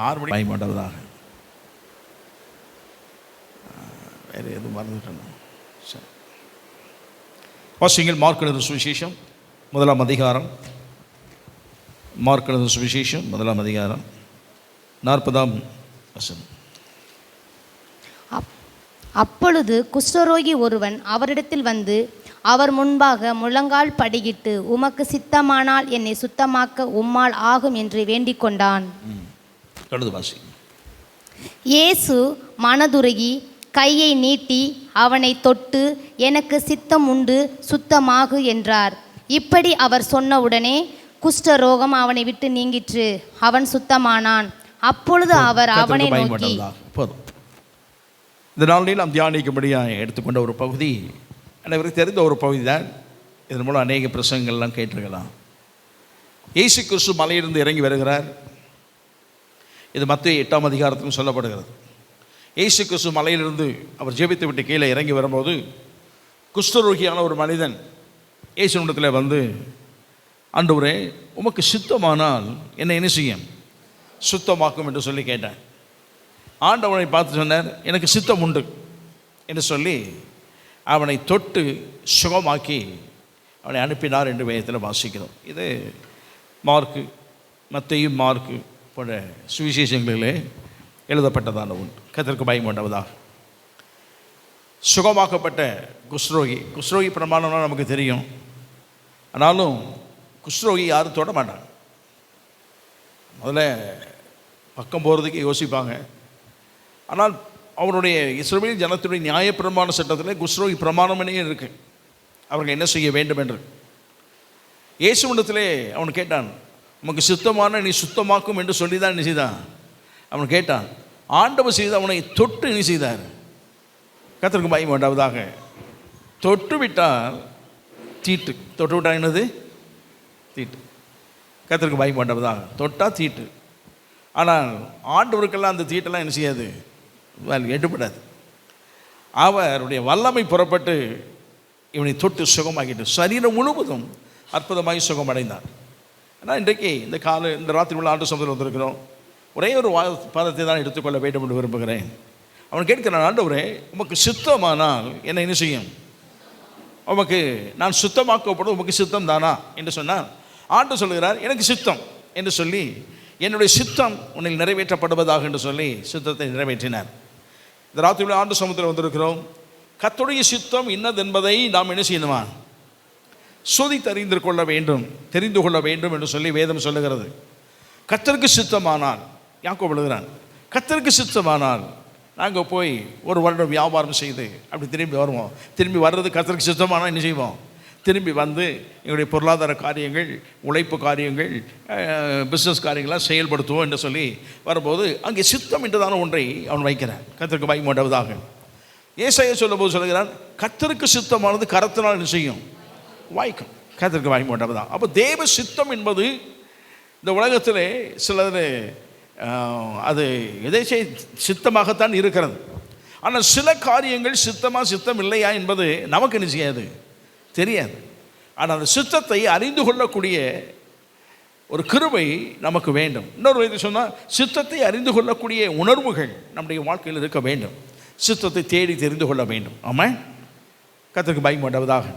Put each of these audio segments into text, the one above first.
6 மணி மாட்டதாக வேறு எதுவும் மறந்துட்டேன். சரி, வாசிங்கள். மார்க் எழுதின சுவிசேஷம் 1ஆம் அதிகாரம். மார்க் எழுதின சுவிசேஷம் 1ஆம் அதிகாரம் 40ஆம் வசனம். அப்பொழுது குஷ்டரோகி ஒருவன் அவரிடத்தில் வந்து அவர் முன்பாக முழங்கால் படியிட்டு, உமக்கு சித்தமானால் என்னை சுத்தமாக்க உம்மால் ஆகும் என்று வேண்டிக் கொண்டான். இயேசு மனதுருகி கையை நீட்டி அவனை தொட்டு, எனக்கு சித்தம் உண்டு, சுத்தமாகு என்றார். இப்படி அவர் சொன்னவுடனே குஷ்டரோகம் அவனை விட்டு நீங்கிற்று, அவன் சுத்தமானான். அப்பொழுது அவர் அவனை நோக்கி, இந்த நாளில் நாம் தியானிக்கும்படியாக எடுத்துக்கொண்ட ஒரு பகுதி அனைவருக்கு தெரிந்த ஒரு பகுதி தான். இதன் மூலம் அநேக பிரசங்கள்லாம் கேட்டிருக்கலாம். இயேசு கிறிஸ்து மலையிலிருந்து இறங்கி வருகிறார். இது மத்தேயு 8ஆம் அதிகாரத்திலும் சொல்லப்படுகிறது. இயேசு கிறிஸ்து மலையிலிருந்து அவர் ஜெபித்து விட்டு கீழே இறங்கி வரும்போது குஷ்டரோகியான ஒரு மனிதன் இயேசுவிடத்தில் வந்து, ஆண்டவரே, உமக்கு சித்தமானால் என்னை என்ன செய்யும், சுத்தமாக்கும் என்று சொல்லி கேட்டான். ஆண்டவனை பார்த்து சொன்னார், எனக்கு சித்தம் உண்டு என்று சொல்லி அவனை தொட்டு சுகமாக்கி அவனை அனுப்பினார் என்று வேதத்தில் வாசிக்கிறோம். இது மார்க்கு, மத்தேயு, மார்க்கு போன்ற சுவிசேஷங்களிலே எழுதப்பட்டதான ஒன்று. கர்த்தருக்கு பயம் கொண்டவதாக சுகமாக்கப்பட்ட குஷ்டரோகி பிரமாணம்னா நமக்கு தெரியும். ஆனாலும் குஷ்டரோகி யாரும் தொட மாட்டாங்க. முதல்ல பக்கம் போகிறதுக்கு யோசிப்பாங்க. ஆனால் அவருடைய இஸ்ரவேல் ஜனத்துடைய நியாயப்பிரமாண சட்டத்தில் குஷ்டரோகி பிரமாணமே இருக்குது, அவர்கள் என்ன செய்ய வேண்டும் என்று. இயேசுவிடத்திலே அவன் கேட்டான், உமக்கு சித்தமான நீ சுத்தமாக்கும் என்று சொல்லி தான் என்ன செய்தான் அவன் கேட்டான். ஆண்டவர் செய்து அவனை தொட்டு என்ன செய்தார். கர்த்தருக்கு பயம் வேண்டாவதாக. தொட்டு விட்டால் தீட்டு. தொட்டு விட்டால் என்னது? தீட்டு. கர்த்தருக்கு பயம் வேண்டாவதாக. தொட்டால் தீட்டு. ஆனால் ஆண்டவருக்கெல்லாம் அந்த தீட்டெல்லாம் என்ன செய்யாது, எடுபடாது. அவருடைய வல்லமை புறப்பட்டு இவனை தொட்டு சுகமாக்கிட்டு சரீரம் முழுவதும் அற்புதமாகி சுகமடைந்தார். ஆனால் இன்றைக்கு இந்த ராத்திரி உள்ள ஆண்டு சமுதிரம் வந்திருக்கிறோம். ஒரே ஒரு பாதத்தை தான் எடுத்துக்கொள்ள வேண்டும் என்று விரும்புகிறேன். அவன் கேட்கிறான், ஆண்டவரே, உமக்கு சித்தமானால் என்னை என்ன செய்யும், உமக்கு நான் சுத்தமாக்கப்படும், உமக்கு சித்தம் தானா என்று சொன்னார். ஆண்டு சொல்கிறார், எனக்கு சித்தம் என்று சொல்லி, என்னுடைய சித்தம் உன்னில் நிறைவேற்றப்படுவதாக என்று சொல்லி சித்தத்தை நிறைவேற்றினார். இந்த ராத்திரி ஆண்டு சமுத்திரம் வந்திருக்கிறோம். கர்த்தருடைய சித்தம் இன்னது என்பதை நாம் என்ன செய்யணுமா, தெரிந்து கொள்ள வேண்டும் என்று சொல்லி வேதம் சொல்லுகிறது. கர்த்தருக்கு சித்தமானால், யாக்கோபு எழுதுகிறான், கர்த்தருக்கு சித்தமானால் நாங்கள் போய் ஒரு வருடம் வியாபாரம் செய்து அப்படி திரும்பி வருவோம். திரும்பி வர்றது கர்த்தருக்கு சித்தமானால் என்ன செய்வோம், திரும்பி வந்து எங்களுடைய பொருளாதார காரியங்கள், உழைப்பு காரியங்கள், பிஸ்னஸ் காரியங்களாம் செயல்படுத்துவோம் என்று சொல்லி வரும்போது அங்கே சித்தம் என்றுதான ஒன்றை அவன் வைக்கிறான். கர்த்தருக்கு பயம் உண்டாவதாக. ஏசாயா சொல்லும்போது சொல்லுகிறான், கர்த்தருக்கு சித்தமானது கரத்தினால் என்ன செய்யும், வாய்க்கும். கர்த்தருக்கு பயம் உண்டாவதாக. அப்போ தேவ சித்தம் என்பது இந்த உலகத்திலே சிலர் அது எதேச்சை சித்தமாகத்தான் இருக்கிறது. ஆனால் சில காரியங்கள் சித்தம் இல்லையா என்பது நமக்கு என்ன செய்யாது, தெரியாது. ஆனால் அந்த சித்தத்தை அறிந்து கொள்ளக்கூடிய ஒரு கிருபை நமக்கு வேண்டும். இன்னொரு வயது சொன்னால், சித்தத்தை அறிந்து கொள்ளக்கூடிய உணர்வுகள் நம்முடைய வாழ்க்கையில் இருக்க வேண்டும். சித்தத்தை தேடி தெரிந்து கொள்ள வேண்டும். ஆமாம், கர்த்தருக்கு பயம் உண்டாவதாக.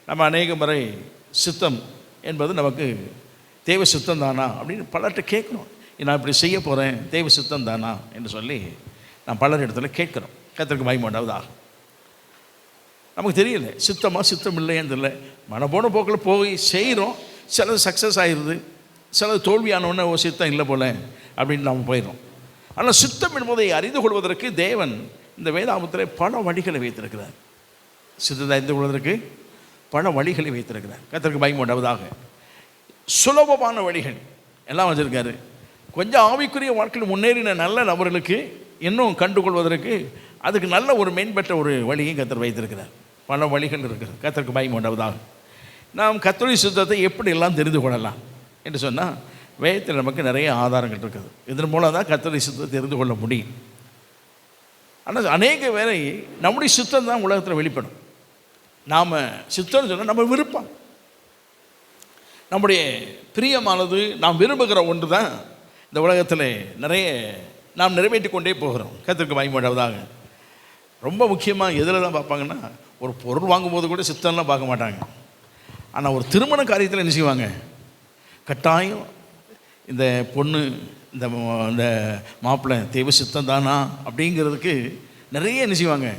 நம்ம அநேக முறை சித்தம் என்பது நமக்கு தேவ சித்தம் தானா அப்படின்னு பலர்கிட்ட கேட்குறோம். நான் இப்படி செய்ய போகிறேன், தேவ சித்தம் தானா என்று சொல்லி நான் பலர் இடத்துல கேட்குறோம். கர்த்தருக்கு பயம் உண்டாவதாக. நமக்கு தெரியல சித்தம் இல்லைன்னு தெரியல. மனப்போன போக்கில் போய் செய்கிறோம். சிலது சக்ஸஸ் ஆகிடுது, சிலது தோல்வியானவொன்னே சித்தம் இல்லை போல அப்படின்னு நாம் போயிடும். ஆனால் சித்தம் என்பதை அறிந்து கொள்வதற்கு தேவன் இந்த வேதாகமத்தில் பல வழிகளை வைத்திருக்கிறார். சித்தத்தை அறிந்து கொள்வதற்கு பல வழிகளை வைத்திருக்கிறார். கர்த்தருக்கு பயம் உண்டாவதாக. சுலபமான வழிகள் எல்லாம் வச்சிருக்காரு. கொஞ்சம் ஆவிக்குரிய வாழ்க்கையில் முன்னேறின நல்ல நபர்களுக்கு இன்னும் கண்டுகொள்வதற்கு அதுக்கு நல்ல ஒரு மேம்பட்ட ஒரு வழியை கர்த்தர் வைத்திருக்கிறார். பல வழிகள் இருக்கிறது. கர்த்தருக்கு பயம் உண்டாவதாக. நாம் கர்த்தருடைய சித்தத்தை எப்படி எல்லாம் தெரிந்து கொள்ளலாம் என்று சொன்னால், வேதத்தில் நமக்கு நிறைய ஆதாரங்கள் இருக்குது. இதன் மூலம் தான் கர்த்தருடைய சித்தத்தை தெரிந்து கொள்ள முடியும். ஆனால் அநேக வேலை நம்முடைய சித்தம் தான் உலகத்தில் வெளிப்படும். நாம் சித்தம்னு சொன்னால் நம்ம விருப்பம், நம்முடைய பிரியமானது, நாம் விரும்புகிற ஒன்று தான் இந்த உலகத்தில் நிறைய நாம் நிறைவேற்றி கொண்டே போகிறோம். கர்த்தருக்கு மகிமை உண்டாவதாக. ரொம்ப முக்கியமாக எதில் தான் பார்ப்பாங்கன்னா, ஒரு பொருள் வாங்கும்போது கூட சித்தம்லாம் பார்க்க மாட்டாங்க. ஆனால் ஒரு திருமண காரியத்தில் என்ன செய்வாங்க, கட்டாயம் இந்த பொண்ணு இந்த இந்த மாப்பிள்ளை தெய்வ சித்தம் தானா அப்படிங்கிறதுக்கு நிறைய என்ன செய்வாங்க,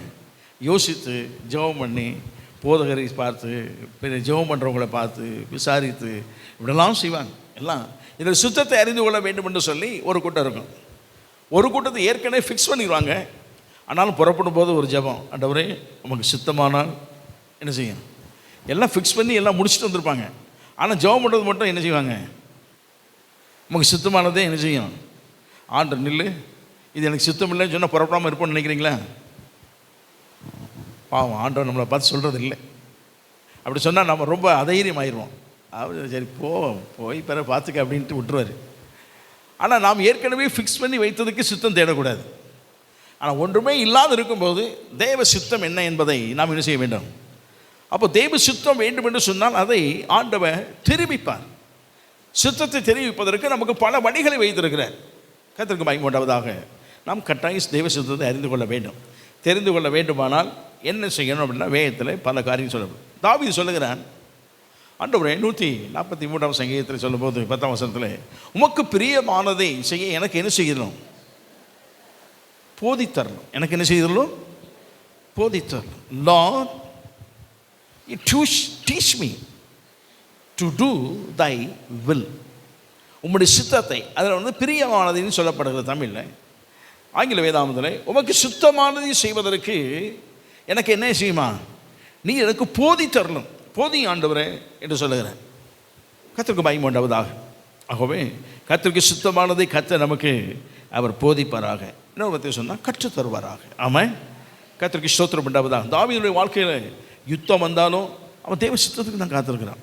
யோசித்து ஜெபம் பண்ணி போதகரை பார்த்து ஜெபம் பண்ணுறவங்கள பார்த்து விசாரித்து இப்படிலாம் செய்வாங்க. எல்லாம் இதில் சுத்தத்தை அறிந்து கொள்ள வேண்டும் என்று சொல்லி ஒரு கூட்டம் இருக்கும். ஒரு கூட்டத்தை ஏற்கனவே ஃபிக்ஸ் பண்ணிடுவாங்க. ஆனாலும் புறப்படும் போது ஒரு ஜெபம், ஆண்டவரே நமக்கு சித்தமானால் என்ன செய்யும், எல்லாம் ஃபிக்ஸ் பண்ணி எல்லாம் முடிச்சுட்டு வந்திருப்பாங்க. ஆனால் ஜெபம் பண்ணுறது மட்டும் என்ன செய்வாங்க, நமக்கு சித்தமானதே என்ன செய்யும், ஆண்டவர் நில்லு, இது எனக்கு சித்தம் இல்லைன்னு சொன்னால் புறப்படாமல் இருப்போம்னு நினைக்கிறீங்களா? பாவம், ஆண்டவர் நம்மளை பார்த்து சொல்கிறது இல்லை. அப்படி சொன்னால் நம்ம ரொம்ப அதைரியம் ஆயிடுவோம். அவர் சரி போய் பிற பார்த்துக்க அப்படின்ட்டு விட்டுருவார். ஆனால் நாம் ஏற்கனவே ஃபிக்ஸ் பண்ணி வைத்ததுக்கு சித்தம் தேடக்கூடாது. ஆனால் ஒன்றுமே இல்லாது இருக்கும்போது தேவ சித்தம் என்ன என்பதை நாம் என்ன செய்ய வேண்டும். அப்போ தேவ சித்தம் வேண்டும் என்று சொன்னால் அதை ஆண்டவர் தெரிவிப்பார். சித்தத்தை தெரிவிப்பதற்கு நமக்கு பல வழிகளை வைத்திருக்கிறார். கர்த்தருக்கு மகிமை உண்டாவதாக. நாம் கட்டாயம் தேவ சித்தத்தை அறிந்து கொள்ள வேண்டும். தெரிந்து கொள்ள வேண்டுமானால் என்ன செய்யணும் அப்படின்னா, வேதத்தில் பல காரியம் சொல்லப்படும். தாவீது சொல்லுகிறான், ஆண்டவரே 143 சங்கீதத்தில் சொல்லும்போது 10ஆம் வசனத்தில், உமக்கு பிரியமானதை செய்ய எனக்கு என்ன செய்யணும், போதித்தரணும். எனக்கு என்ன செய்யணும், போதித்தரணும். Lord teach me to do thy will. உம்முடைய சித்தத்தை, அதில் பிரியமானதுன்னு சொல்லப்படுகிறது தமிழில். ஆங்கில வேதாமத்தில் உமக்கு சுத்தமானதை செய்வதற்கு எனக்கு என்ன செய்யுமா, நீ எனக்கு போதித்தரணும், போதி ஆண்டவரே என்று சொல்லுகிறேன். கர்த்தருக்கு மகிமை உண்டாவதாக. ஆகவே கர்த்தருக்கு சுத்தமானதை கர்த்தர் நமக்கு அவர் போதிப்பாராக. இன்னொரு பற்றி சொன்னால் கற்றுத் தருவாராக. ஆமாம், கர்த்தருக்கு ஸ்தோத்திரம் உண்டாவதாக. தாவீதுடைய வாழ்க்கையில் யுத்தம் வந்தாலும் அவன் தேவ சித்தத்துக்கு தான் காத்திருக்கிறான்.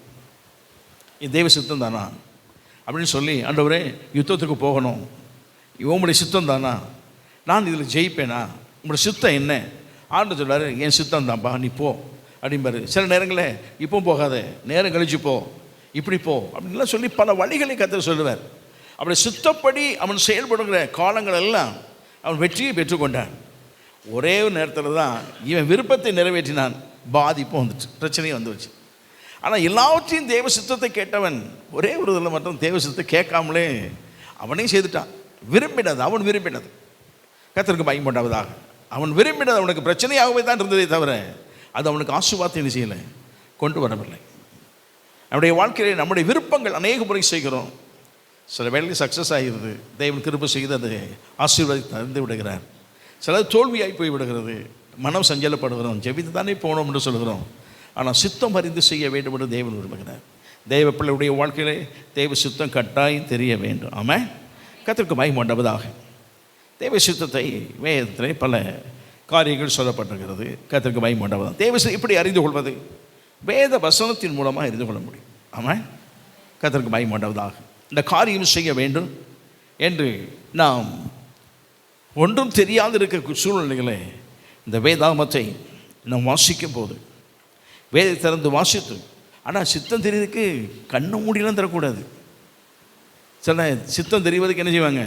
இது தேவ சித்தம் தானா அப்படின்னு சொல்லி, ஆண்டவரே யுத்தத்துக்கு போகணும், உம்முடைய சித்தம் தானா, நான் இதில் ஜெயிப்பேனா, உங்களுடைய சித்தம் என்ன? ஆண்டு சொல்வார், என் சித்தம் தான்ப்பா, நீ போ அப்படிம்பாரு. சில நேரங்களில் இப்போ போகாத, நேரம் கழிச்சு போ, இப்படி போ அப்படின்லாம் சொல்லி பல வழிகளை கர்த்தர் சொல்லுவார். அப்படி சித்தப்படி அவன் செயல்படுகிற காலங்கள் எல்லாம் அவன் வெற்றியை பெற்றுக்கொண்டான். ஒரே நேரத்தில் தான் இவன் விருப்பத்தை நிறைவேற்றினான், பாதிப்பும் வந்துச்சு, பிரச்சனையும் வந்துச்சு. ஆனால் எல்லாவற்றையும் தேவ சித்தத்தை கேட்டவன் ஒரே ஒரு இதில் மட்டும் தேவ சித்தத்தை கேட்காமலே அவனையும் செய்துட்டான். விரும்பினது, அவன் விரும்பினது. கர்த்தருக்கு மகிமை உண்டாவதாக. அவன் விரும்பினது அவனுக்கு பிரச்சனையாகவே தான் இருந்ததே தவிர அது அவனுக்கு ஆசீர்வாதத்தை என்ன செய்யலை, கொண்டு வரவில்லை. நம்முடைய வாழ்க்கையில் நம்முடைய விருப்பங்கள் அநேக முறை செய்கிறோம், சில வேலையில் சக்ஸஸ் ஆகிறது, தேவன் கிருபை செய்து அது ஆசீர்வாதத்தை தந்து விடுகிறார். சிலது தோல்வியாகி போய் விடுகிறது, மனம் சஞ்சலப்படுகிறோம், ஜெபித்து தானே போனோம் என்று சொல்கிறோம். ஆனால் சித்தம் அறிந்து செய்ய வேண்டும் என்று தேவன் விரும்புகிறார். தேவ பிள்ளையுடைய வாழ்க்கையிலே தேவ சித்தம் கட்டாயம் தெரிய வேண்டும். ஆமாம், கர்த்தருக்கு மகிமை உண்டாவதாக. தேவ சித்தத்தை வேதத்திலே பல காரியங்கள் சொல்லப்பட்டிருக்கிறது. கர்த்தருக்கு மகிமை உண்டாவதாக. தேவ சித்தம் எப்படி அறிந்து கொள்வது? வேத வசனத்தின் மூலமாக அறிந்து கொள்ள முடியும். ஆமாம், கர்த்தருக்கு மகிமை உண்டாவதாக. இந்த காரியம் செய்ய வேண்டும் என்று நாம் ஒன்றும் தெரியாது இருக்க சூழ்நிலைகளை இந்த வேதாகமத்தை நாம் வாசிக்கும் போது, வேதை திறந்து வாசித்து, ஆனால் சித்தம் தெரிவதற்கு கண்ணு மூடிலாம் தரக்கூடாது. சில சித்தம் தெரிவதற்கு என்ன செய்வாங்க,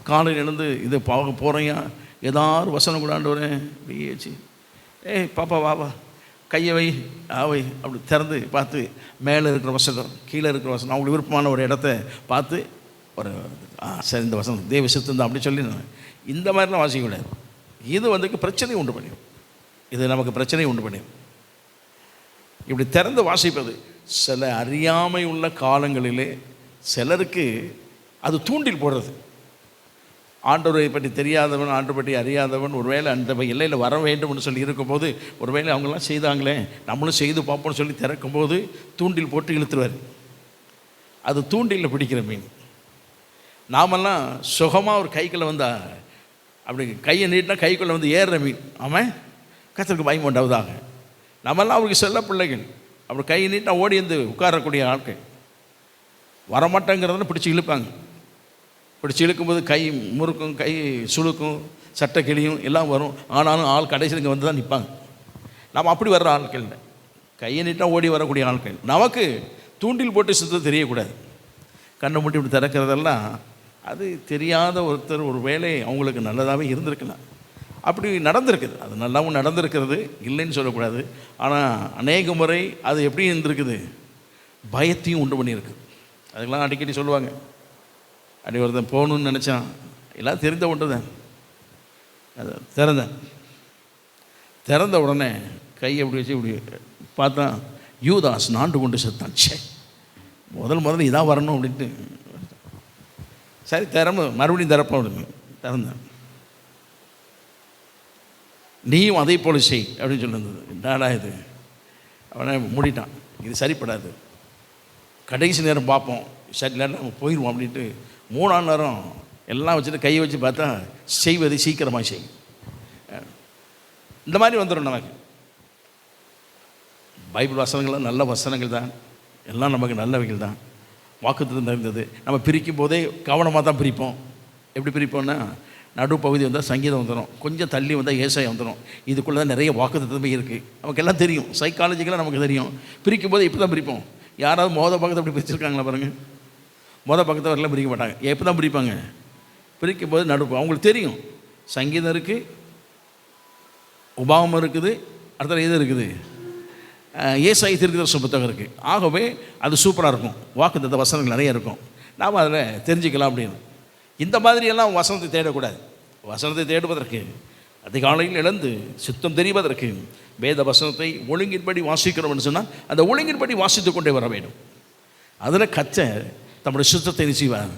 காலையில் எழுந்து இதை பார்க்க போகிறேயா, ஏதாவது வசனம் கூடாண்டு வரேன் பிஏச்சு, பாப்பா வாவா கையை வை ஆவை அப்படி திறந்து பார்த்து மேலே இருக்கிற வசனம் கீழே இருக்கிற வசனம் அவங்களுக்கு விருப்பமான ஒரு இடத்த பார்த்து ஒரு சரி இந்த வசனம் தேவ சித்தம் தான் அப்படி சொல்லி இந்த மாதிரிலாம் வாசிக்கக்கூடாது. இது பிரச்சனை உண்டு பண்ணிடும், இது நமக்கு பிரச்சனை உண்டு பண்ணிடும். இப்படி திறந்து வாசிப்பது சில அறியாமை உள்ள காலங்களிலே சிலருக்கு அது தூண்டில் போடுறது. ஆண்டவரை பற்றி தெரியாதவன், ஆண்டை பற்றி அறியாதவன் ஒருவேளை அந்த எல்லையில் வர வேண்டும்னு சொல்லி இருக்கும்போது, ஒருவேளை அவங்களாம் செய்தாங்களே நம்மளும் செய்து பார்ப்போம்னு சொல்லி திறக்கும்போது தூண்டில் போட்டு இழுத்துருவார். அது தூண்டிலில் பிடிக்கிற மீன். நாமெல்லாம் சுகமாக ஒரு கைக்குள்ளே வந்தால் அப்படி கையை நீட்டினா கைக்குள்ளே வந்து ஏறுற மீன். ஆமாம், கர்த்தருக்கு மகிமை உண்டாவதாக. நம்மெல்லாம் அவருக்கு செல்ல பிள்ளைகள், அப்படி கையை நீட்டினா ஓடி வந்து உட்காரக்கூடிய ஆட்கள். வரமாட்டேங்கிறதுல பிடிச்சி இழுப்பாங்க. பிடிச்சி இழுக்கும்போது கை முறுக்கும், கை சுழுக்கும், சட்டை கிளியும் எல்லாம் வரும். ஆனாலும் ஆள் கடைசியில் இங்கே வந்து தான் நிற்பாங்க. நாம் அப்படி வர்ற ஆட்கள் இல்லை, கையை நீட்டாக ஓடி வரக்கூடிய ஆட்கள். நமக்கு தூண்டில் போட்டு சித்தம் தெரியக்கூடாது. கண்ணை மூட்டி இப்படி திறக்கிறதெல்லாம் அது தெரியாத ஒருத்தர் ஒரு வேலை அவங்களுக்கு நல்லதாகவே இருந்திருக்கலாம். அப்படி நடந்திருக்குது, அது நல்லாவும் நடந்திருக்கிறது, இல்லைன்னு சொல்லக்கூடாது. ஆனால் அநேக முறை அது எப்படி இருந்திருக்குது, பயத்தையும் உண்டு பண்ணியிருக்கு. அதுக்கெல்லாம் அடிக்கடி சொல்லுவாங்க. அப்படி ஒருத்தன் போகணுன்னு நினச்சான், எல்லாம் தெரிந்த ஒன்று தான். அது திறந்த உடனே கையை அப்படி வச்சு இப்படி பார்த்தா யூதாஸ் நாண்டு கொண்டு செத்தான். சே, முதல்ல இதான் வரணும் அப்படின்ட்டு. சரி மறுபடியும் திறப்பேன் திறந்தேன். நீயும் அதே போல செய் அப்படின்னு சொல்லியிருந்தது. என்னடா இது, அவனை மூடிட்டான். இது சரிப்படாது, கடைசி நேரம் பார்ப்போம், சரி நேரம் நம்ம போயிடுவோம் அப்படின்ட்டு 3ஆம் நேரம் எல்லாம் வச்சுட்டு கையை வச்சு பார்த்தா செய்வதை சீக்கிரமாக செய். இந்த மாதிரி வந்துடும் நமக்கு. பைபிள் வசனங்கள்லாம் நல்ல வசனங்கள் தான், எல்லாம் நமக்கு நல்லவைகள் தான், வாக்குத்தத்தம் இருந்தது. நம்ம பிரிக்கும் போதே கவனமாக தான் பிரிப்போம். எப்படி பிரிப்போம்னா, நடுப்பகுதி வந்தால் சங்கீதம் வந்துடும், கொஞ்சம் தள்ளி வந்தால் ஏசாயா வந்துடும். இதுக்குள்ளே தான் நிறைய வாக்குத்தத்தமே இருக்குது. நமக்கு எல்லாம் தெரியும், சைக்காலஜிக்கலாக நமக்கு தெரியும். பிரிக்கும் போது இப்படி தான் பிரிப்போம். யாராவது பக்கத்தை அப்படி பிரிச்சிருக்காங்களா பாருங்கள்? பக்கத்தை வரலாம் பிரிக்க மாட்டாங்க. எப்போ தான் பிரிப்பாங்க? பிரிக்கும் போது அவங்களுக்கு தெரியும், சங்கீதம் இருக்குது, உபாகமம் இருக்குது, அடுத்த இது இருக்குது, ஏசாயா தீர்க்கதரிசன புத்தகம் இருக்குது. ஆகவே அது சூப்பராக இருக்கும், வாக்குத்தத்த வசனங்கள் நிறைய இருக்கும், நாம் அதில் தெரிஞ்சுக்கலாம் அப்படின்னு. இந்த மாதிரியெல்லாம் வசனத்தை தேடக்கூடாது. வசனத்தை தேடுவதற்கு அதிகாலையில் எழுந்து சித்தம் தெரிவதற்கு வேத வசனத்தை ஒழுங்கின்படி வாசிக்கிறோம்னு சொன்னால் அந்த ஒழுங்கின்படி வாசித்து கொண்டே வர வேண்டும். அதில் கர்த்தர் தம்முடைய சித்தத்தை செய்வார்,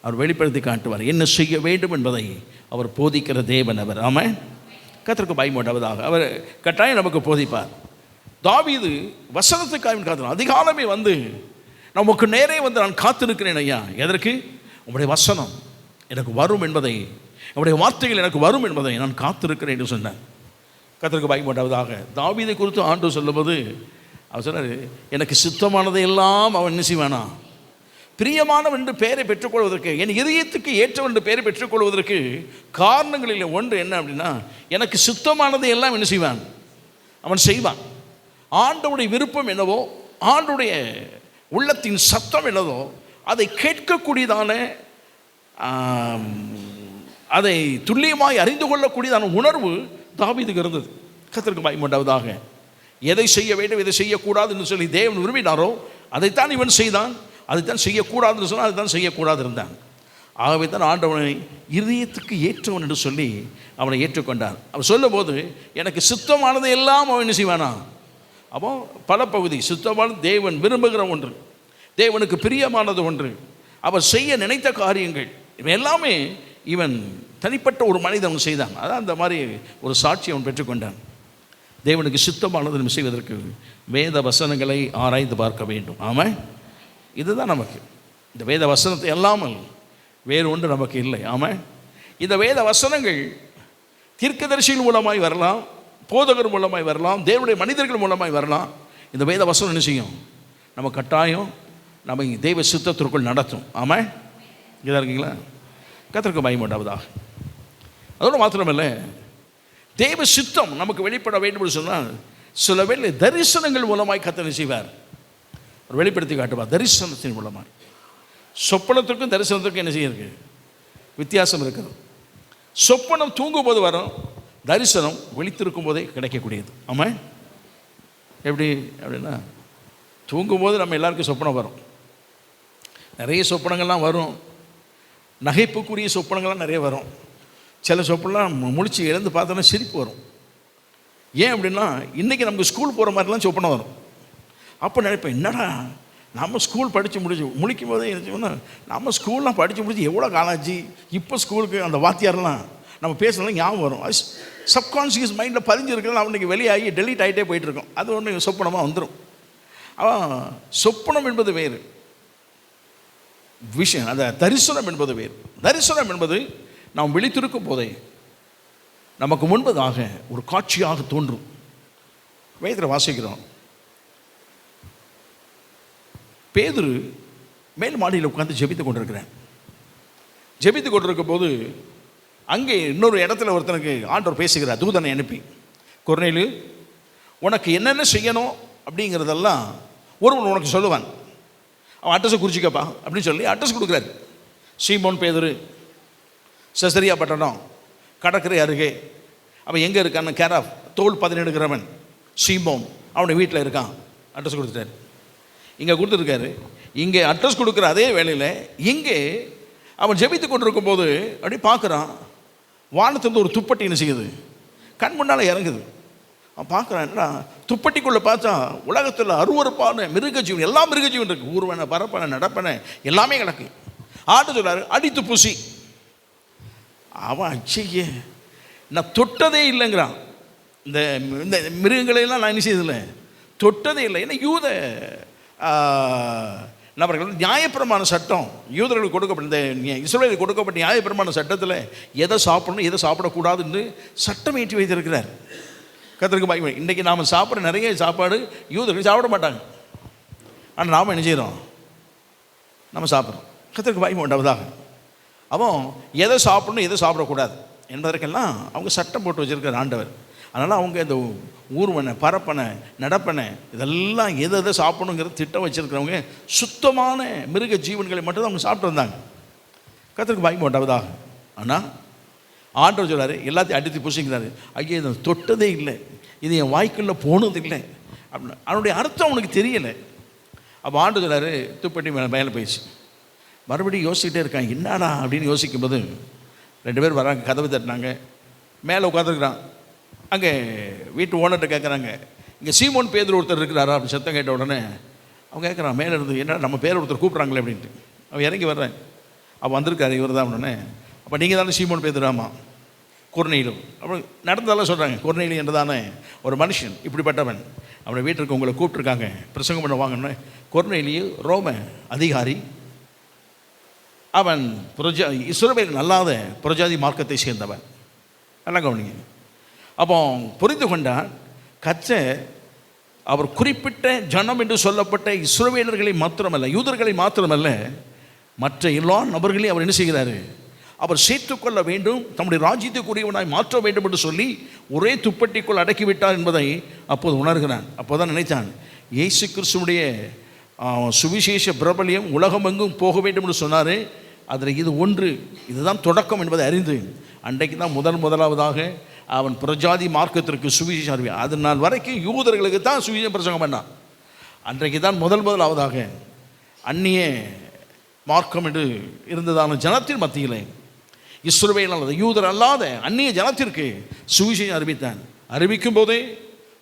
அவர் வெளிப்படுத்தி காட்டுவார். என்ன செய்ய வேண்டும் என்பதை அவர் போதிக்கிற தேவன் அவர். ஆமாம், கர்த்தருக்கு பயமுண்டாவதாக அவர் கட்டாயம் நமக்கு போதிப்பார். தாவீது வசனத்துக்காக காத்திருந்தான். அதிகாலமே வந்து நமக்கு நேரே வந்து நான் காத்திருக்கிறேன் ஐயா. எதற்கு? உங்களுடைய வசனம் எனக்கு வரும் என்பதை, உங்களுடைய வார்த்தைகள் எனக்கு வரும் என்பதை நான் காத்திருக்கிறேன் என்று சொன்னார். கர்த்தருக்கு பயமுண்டாவதாக. தாவீதை குறித்து ஆண்டவர் சொல்லும்போது அவர் சொன்னார், எனக்கு சித்தமானதை எல்லாம் அவன் என்ன செய்வானா, பிரியமானவன் என்று பெயரை பெற்றுக்கொள்வதற்கு, என் இதயத்துக்கு ஏற்றவன் என்று பெயரை பெற்றுக்கொள்வதற்கு காரணங்களில் ஒன்று என்ன அப்படின்னா, எனக்கு சித்தமானதை எல்லாம் என்ன செய்வான், அவன் செய்வான். ஆண்டவருடைய விருப்பம் என்னவோ, ஆண்டவருடைய உள்ளத்தின் சத்தம் என்னதோ அதை கேட்கக்கூடியதான, அதை துல்லியமாய் அறிந்து கொள்ளக்கூடியதான உணர்வு தாவீதுக்கு இருந்தது. கர்த்தருக்கு பயமுண்டாவதாக. எதை செய்ய வேண்டும், எதை செய்யக்கூடாது என்று சொல்லி தேவன் விரும்பினாரோ அதைத்தான் இவன் செய்தான். அதைத்தான் செய்யக்கூடாதுன்னு சொன்னால் அதுதான் செய்யக்கூடாது இருந்தான். ஆகவே தான் ஆண்டவனை இதயத்துக்கு ஏற்றவன் என்று சொல்லி அவனை ஏற்றுக்கொண்டான். அவன் சொல்லும் போது எனக்கு சித்தமானதை எல்லாம் அவன் என்ன செய்வானா. அப்போ பல பகுதி சித்தமான தேவன் விரும்புகிற ஒன்று, தேவனுக்கு பிரியமானது ஒன்று, அவர் செய்ய நினைத்த காரியங்கள் இவன் எல்லாமே இவன் தனிப்பட்ட ஒரு மனிதன் செய்தான். அதான் அந்த மாதிரி ஒரு சாட்சி அவன் பெற்றுக்கொண்டான். தேவனுக்கு சித்தமானது செய்வதற்கு வேத வசனங்களை ஆராய்ந்து பார்க்க வேண்டும். ஆமாம், இதுதான் நமக்கு. இந்த வேத வசனத்தை அல்லாமல் வேறு ஒன்று நமக்கு இல்லை. ஆமாம், இந்த வேத வசனங்கள் தீர்க்கதரிசிகள் மூலமாய் வரலாம், போதகர் மூலமாய் வரலாம், தேவனுடைய மனிதர்கள் மூலமாய் வரலாம். இந்த வேத வசனம் என்ன செய்யும், நம்ம கட்டாயம் நம்ம தெய்வ சித்தத்திற்குள் நடத்தும். ஆமாம், இதாக இருக்கீங்களா? கர்த்தருக்கு பயமுண்டாவதாக. அதோடு மாத்திரமில்லை, தெய்வ சித்தம் நமக்கு வெளிப்பட வேண்டும் என்று சொன்னால் சில வேளை தரிசனங்கள் மூலமாய் கர்த்தர் செய்வார், அவர் வெளிப்படுத்தி காட்டுவார். தரிசனத்தின் மூலமாக. சொப்பனத்திற்கும் தரிசனத்திற்கும் என்ன செய்யிருக்கு, வித்தியாசம் இருக்குது. சொப்பனம் தூங்கும் போது வரும், தரிசனம் விழித்திருக்கும் போதே கிடைக்கக்கூடியது. ஆமாம், எப்படி அப்படின்னா, தூங்கும்போது நம்ம எல்லாருக்கும் சொப்பனம் வரும், நிறைய சொப்பனங்கள்லாம் வரும், நகைப்புக்குரிய சொப்பனங்கள்லாம் நிறைய வரும். சில சொப்பனம்லாம் முழிச்சு எழுந்து பார்த்தோன்னா சிரிப்பு வரும். ஏன் அப்படின்னா, இன்றைக்கி நமக்கு ஸ்கூல் போகிற மாதிரிலாம் சொப்பனம் வரும். அப்போ நினைப்பேன், என்னடா நம்ம ஸ்கூல் படித்து முழிக்கும் போதே என்ன, நம்ம ஸ்கூல்லாம் படித்து முடிச்சு எவ்வளோ காலாச்சு, இப்போ ஸ்கூலுக்கு அந்த வாத்தியாரெலாம் நம்ம பேசலாம் ஞாபகம் வரும். அது சப்கான்ஷியஸ் மைண்டில் பதிஞ்சிருக்கிறதுனால அவனுக்கு வெளியாகி டெலீட் ஆகிட்டே போயிட்டுருக்கோம். அது ஒன்று சொப்பனமாக வந்துடும். சொப்பனம் என்பது வேறு விஷயம், அந்த தரிசனம் என்பது வேறு. தரிசனம் என்பது நாம் விழித்திருக்கும் போதே நமக்கு முன்பதாக ஒரு காட்சியாக தோன்றும். வேதத்தில் வாசிக்கிறோம், பேதுரு மேல் மாடியில் உட்கார்ந்து ஜெபித்து கொண்டிருக்கிறேன். ஜெபித்து கொண்டிருக்கும் போது அங்கே இன்னொரு இடத்துல ஒருத்தனுக்கு ஆண்டவர் பேசுகிறார், தூதனை அனுப்பி, கொர்நேலியு, உனக்கு என்னென்ன செய்யணும் அப்படிங்கிறதெல்லாம் ஒருவன் உனக்கு சொல்லுவான். அவன் அட்ரஸை குறிச்சிக்கப்பா அப்படின்னு சொல்லி அட்ரஸ் கொடுக்குறாரு. சீமோன் பேதுரு, செசரியா பட்டணம், கடற்கரை அருகே. அவன் எங்கே இருக்கான்னு கேராஃப், தோல் 17 சீமோன் அவனுடைய வீட்டில் இருக்கான். அட்ரஸ் கொடுத்துட்டாரு. இங்கே கொடுத்துருக்காரு. இங்கே அட்ரஸ் கொடுக்குற அதே வேளையில் இங்கே அவன் ஜெபித்து கொண்டு இருக்கும்போது அப்படி பார்க்குறான், வானத்திலிருந்து ஒரு துப்பட்டி என்ன செய்யுது, கண் முன்னால் இறங்குது. அவன் பார்க்குறான், என்னடா துப்பட்டிக்குள்ளே பார்த்தா உலகத்தில் அருவருப்பான மிருகஜீவன், எல்லா மிருகஜீவன் இருக்குது, ஊர்வன பரப்பனை நடப்பனை எல்லாமே கிடக்கு. ஆண்டு சொல்கிறாரு, அடித்து பூசி. அவன் அச்சையே நான் தொட்டதே இல்லைங்கிறான். இந்த இந்த மிருகங்களையெல்லாம் நான் என்ன செய்யதில்லை, தொட்டதே இல்லை. ஏன்னா யூத நபர்கள் நியாயப்பிரமாண சட்டம், யூதர்களுக்கு கொடுக்கப்பட்ட இந்த இஸ்ரவேலுக்கு கொடுக்கப்பட்ட நியாயப்பிரமாண சட்டத்தில் எதை சாப்பிடணும் எதை சாப்பிடக்கூடாதுன்னு சட்டம் ஏற்றி வைத்திருக்கிறார். கர்த்தருக்கு மகிமை. இன்றைக்கி நாம் சாப்பிட்ற நிறைய சாப்பாடு யூதர்கள் சாப்பிட மாட்டாங்க. ஆனால் நாம் என்ன செய்கிறோம், நம்ம சாப்பிட்றோம். கர்த்தருக்கு மகிமை உண்டாவதாக. அவன் எதை சாப்பிடணும் எதை சாப்பிடக்கூடாது என்பதற்கெல்லாம் அவங்க சட்டம் போட்டு வச்சுருக்கிற ஆண்டவர். அதனால் அவங்க இந்த ஊர்வனை பரப்பனை நடப்பனை இதெல்லாம் எதை எதை சாப்பிடணுங்கிறது திட்டம் வச்சுருக்கிறவங்க சுத்தமான மிருக ஜீவன்களை மட்டும் அவங்க சாப்பிட்டு வந்தாங்க. கர்த்தருக்கு மகிமை உண்டாவதாக. ஆனால் ஆண்டவர் சொல்கிறாரு, எல்லாத்தையும் அடித்து பூசிக்கிறாரு. ஐயா இதை தொட்டதே இல்லை, இது என் வாய்க்குள்ளே போனது இல்லை அப்படின்னு. அவனுடைய அர்த்தம் அவனுக்கு தெரியலை. அப்போ ஆண்டவர் சொல்கிறாரு, துப்பட்டி மேலே போயிடுச்சு. மறுபடியும் யோசிக்கிட்டே இருக்கான், என்னடா அப்படின்னு யோசிக்கும்போது 2 பேர் வராங்க, கதவை தட்டினாங்க. மேலே உட்காந்துருக்குறான். அங்கே வீட்டு ஓனர்கிட்ட கேட்குறாங்க, இங்கே சீமோன் பேதுரு ஒருத்தர் இருக்கிறாரா அப்படின்னு சத்தம் கேட்ட உடனே அவன் கேட்குறான், மேலே இருந்து, என்ன நம்ம பேர் ஒருத்தர் கூப்பிட்றாங்களே அப்படின்ட்டு. அவன் இறங்கி வர்றேன். அவன் வந்திருக்காரு, இவர் தான் உடனே. அப்போ நீங்கள் தானே சீமோன் பேதுராமா, கொர்நேலியு. அப்புறம் நடந்ததெல்லாம் சொல்கிறாங்க. கொர்நேலியு என்றதானே ஒரு மனுஷன், இப்படிப்பட்டவன், அவனை வீட்டிற்கு உங்களை கூப்பிட்ருக்காங்க, பிரசங்கம் பண்ண வாங்கன்னு. கொர்நேலியு ரோம அதிகாரி. அவன் இஸ்ரவேல் அல்லாத புரஜாதி மார்க்கத்தை சேர்ந்தவன். நல்லா கவனிங்க. அப்போ புரிந்து கொண்டான், கர்த்தர் அவர் குறிப்பிட்ட ஜனம் என்று சொல்லப்பட்ட இஸ்ரவேலர்களை மாத்திரமல்ல, யூதர்களை மாத்திரமல்ல, மற்ற எல்லா நபர்களையும் அவர் என்ன செய்கிறாரு, அவர் சேர்த்துக்கொள்ள வேண்டும், தம்முடைய ராஜ்யத்துக்குரியவனாய் மாற்ற வேண்டும் என்று சொல்லி ஒரே துப்பட்டிக்குள் அடக்கிவிட்டார் என்பதை அப்போது உணர்கிறான். அப்போ தான் நினைத்தான், இயேசு கிறிஸ்துவுடைய சுவிசேஷ பிரபலியம் உலகமெங்கும் போக வேண்டும் என்று சொன்னார். அதில் இது ஒன்று, இதுதான் தொடக்கம் என்பதை அறிந்து அன்றைக்கு தான் முதலாவதாக அவன் பிரஜாதி மார்க்கத்திற்கு சுவிசேஷம் அறிவியான். அது நாள் வரைக்கும் யூதர்களுக்கு தான் சுவிசேஷம் பிரசங்கம் பண்ணான். அன்றைக்கு தான் முதலாவதாக அந்நிய மார்க்கம் என்று இருந்ததான ஜனத்தின் மத்தியில் இஸ்ரவேல் அல்லது யூதர் அல்லாத அந்நிய ஜனத்திற்கு சுவிசேஷம் அறிவித்தான். அறிவிக்கும் போதே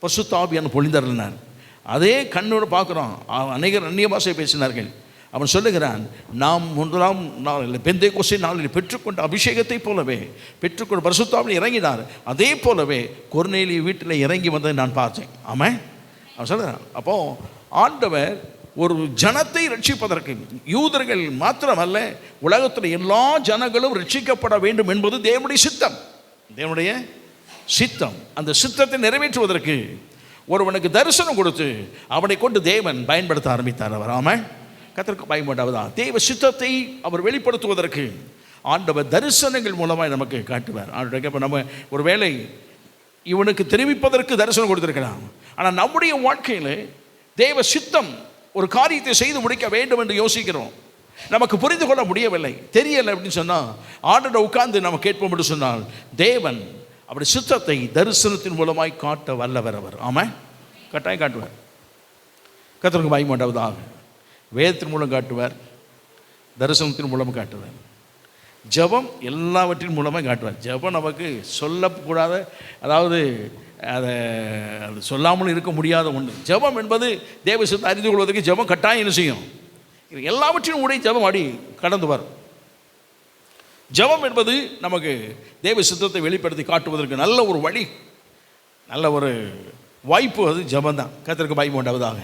பரிசுத்த ஆவியானவர் பொழிந்தருளினார். அதே கண்ணோடு பார்க்குறோம். அநேகர் அந்நிய பாஷை பேசினார்கள். அவன் சொல்லுகிறான், நாம் 1ஆம் நாளில் பெந்தேகோஸ்தே நாளில் பெற்றுக்கொண்ட அபிஷேகத்தை போலவே பெற்றுக்கொண்ட பரிசுத்த ஆவி இறங்கினார். அதே போலவே கொர்நேலியு வீட்டில் இறங்கி வந்ததை நான் பார்த்தேன். ஆமாம், அவன் சொல்லுறான். அப்போது ஆண்டவர் ஒரு ஜனத்தை ரட்சிப்பதற்கு, யூதர்கள் மாத்திரமல்ல, உலகத்தில் எல்லா ஜனங்களும் ரட்சிக்கப்பட வேண்டும் என்பது தேவனுடைய சித்தம். தேவனுடைய சித்தம். அந்த சித்தத்தை நிறைவேற்றுவதற்கு ஒருவனுக்கு தரிசனம் கொடுத்து அவனை கொண்டு தேவன் பயன்படுத்த ஆரம்பித்தார். அவர் ஆமாம், கர்த்தருக்கு பயன்படாவதா தேவ சித்தத்தை அவர் வெளிப்படுத்துவதற்கு ஆண்டவர் தரிசனங்கள் மூலமாக நமக்கு காட்டுவார். ஆண்டவர் இப்போ நம்ம ஒரு வேளை இவனுக்கு தெரிவிப்பதற்கு தரிசனம் கொடுத்துருக்கலாம். ஆனால் நம்முடைய வாழ்க்கையில் தேவ சித்தம் ஒரு காரியத்தை செய்து முடிக்க வேண்டும் என்று யோசிக்கிறோம். நமக்கு புரிந்து கொள்ள முடியவில்லை, தெரியலை அப்படின்னு சொன்னால் ஆண்டவர் உட்கார்ந்து நம்ம கேட்போம் என்று சொன்னால் தேவன் அப்படி சித்தத்தை தரிசனத்தின் மூலமாய் காட்ட வல்லவர் அவர். ஆமாம், கட்டாயம் காட்டுவார். கர்த்தருக்கு பயன்படாவதாக வேதத்தின் மூலம் காட்டுவார், தரிசனத்தின் மூலமாக காட்டுவார், ஜெபம் எல்லாவற்றின் மூலமாக காட்டுவார். ஜெபம் நமக்கு சொல்லக்கூடாத, அதாவது அதை சொல்லாமலும் இருக்க முடியாத ஒன்று. ஜெபம் என்பது தேவ சித்தத்தை அறிந்து கொள்வதற்கு ஜெபம் கட்டாயம் என்ன செய்யும், எல்லாவற்றிനും உடைய ஜெபம் அடி கடந்து வரும். ஜெபம் என்பது நமக்கு தேவ சித்தத்தை வெளிப்படுத்தி காட்டுவதற்கு நல்ல ஒரு வழி, நல்ல ஒரு வாய்ப்பு. அது ஜெபம் தான். கர்த்தருக்கு பயந்து உண்டாவதாக.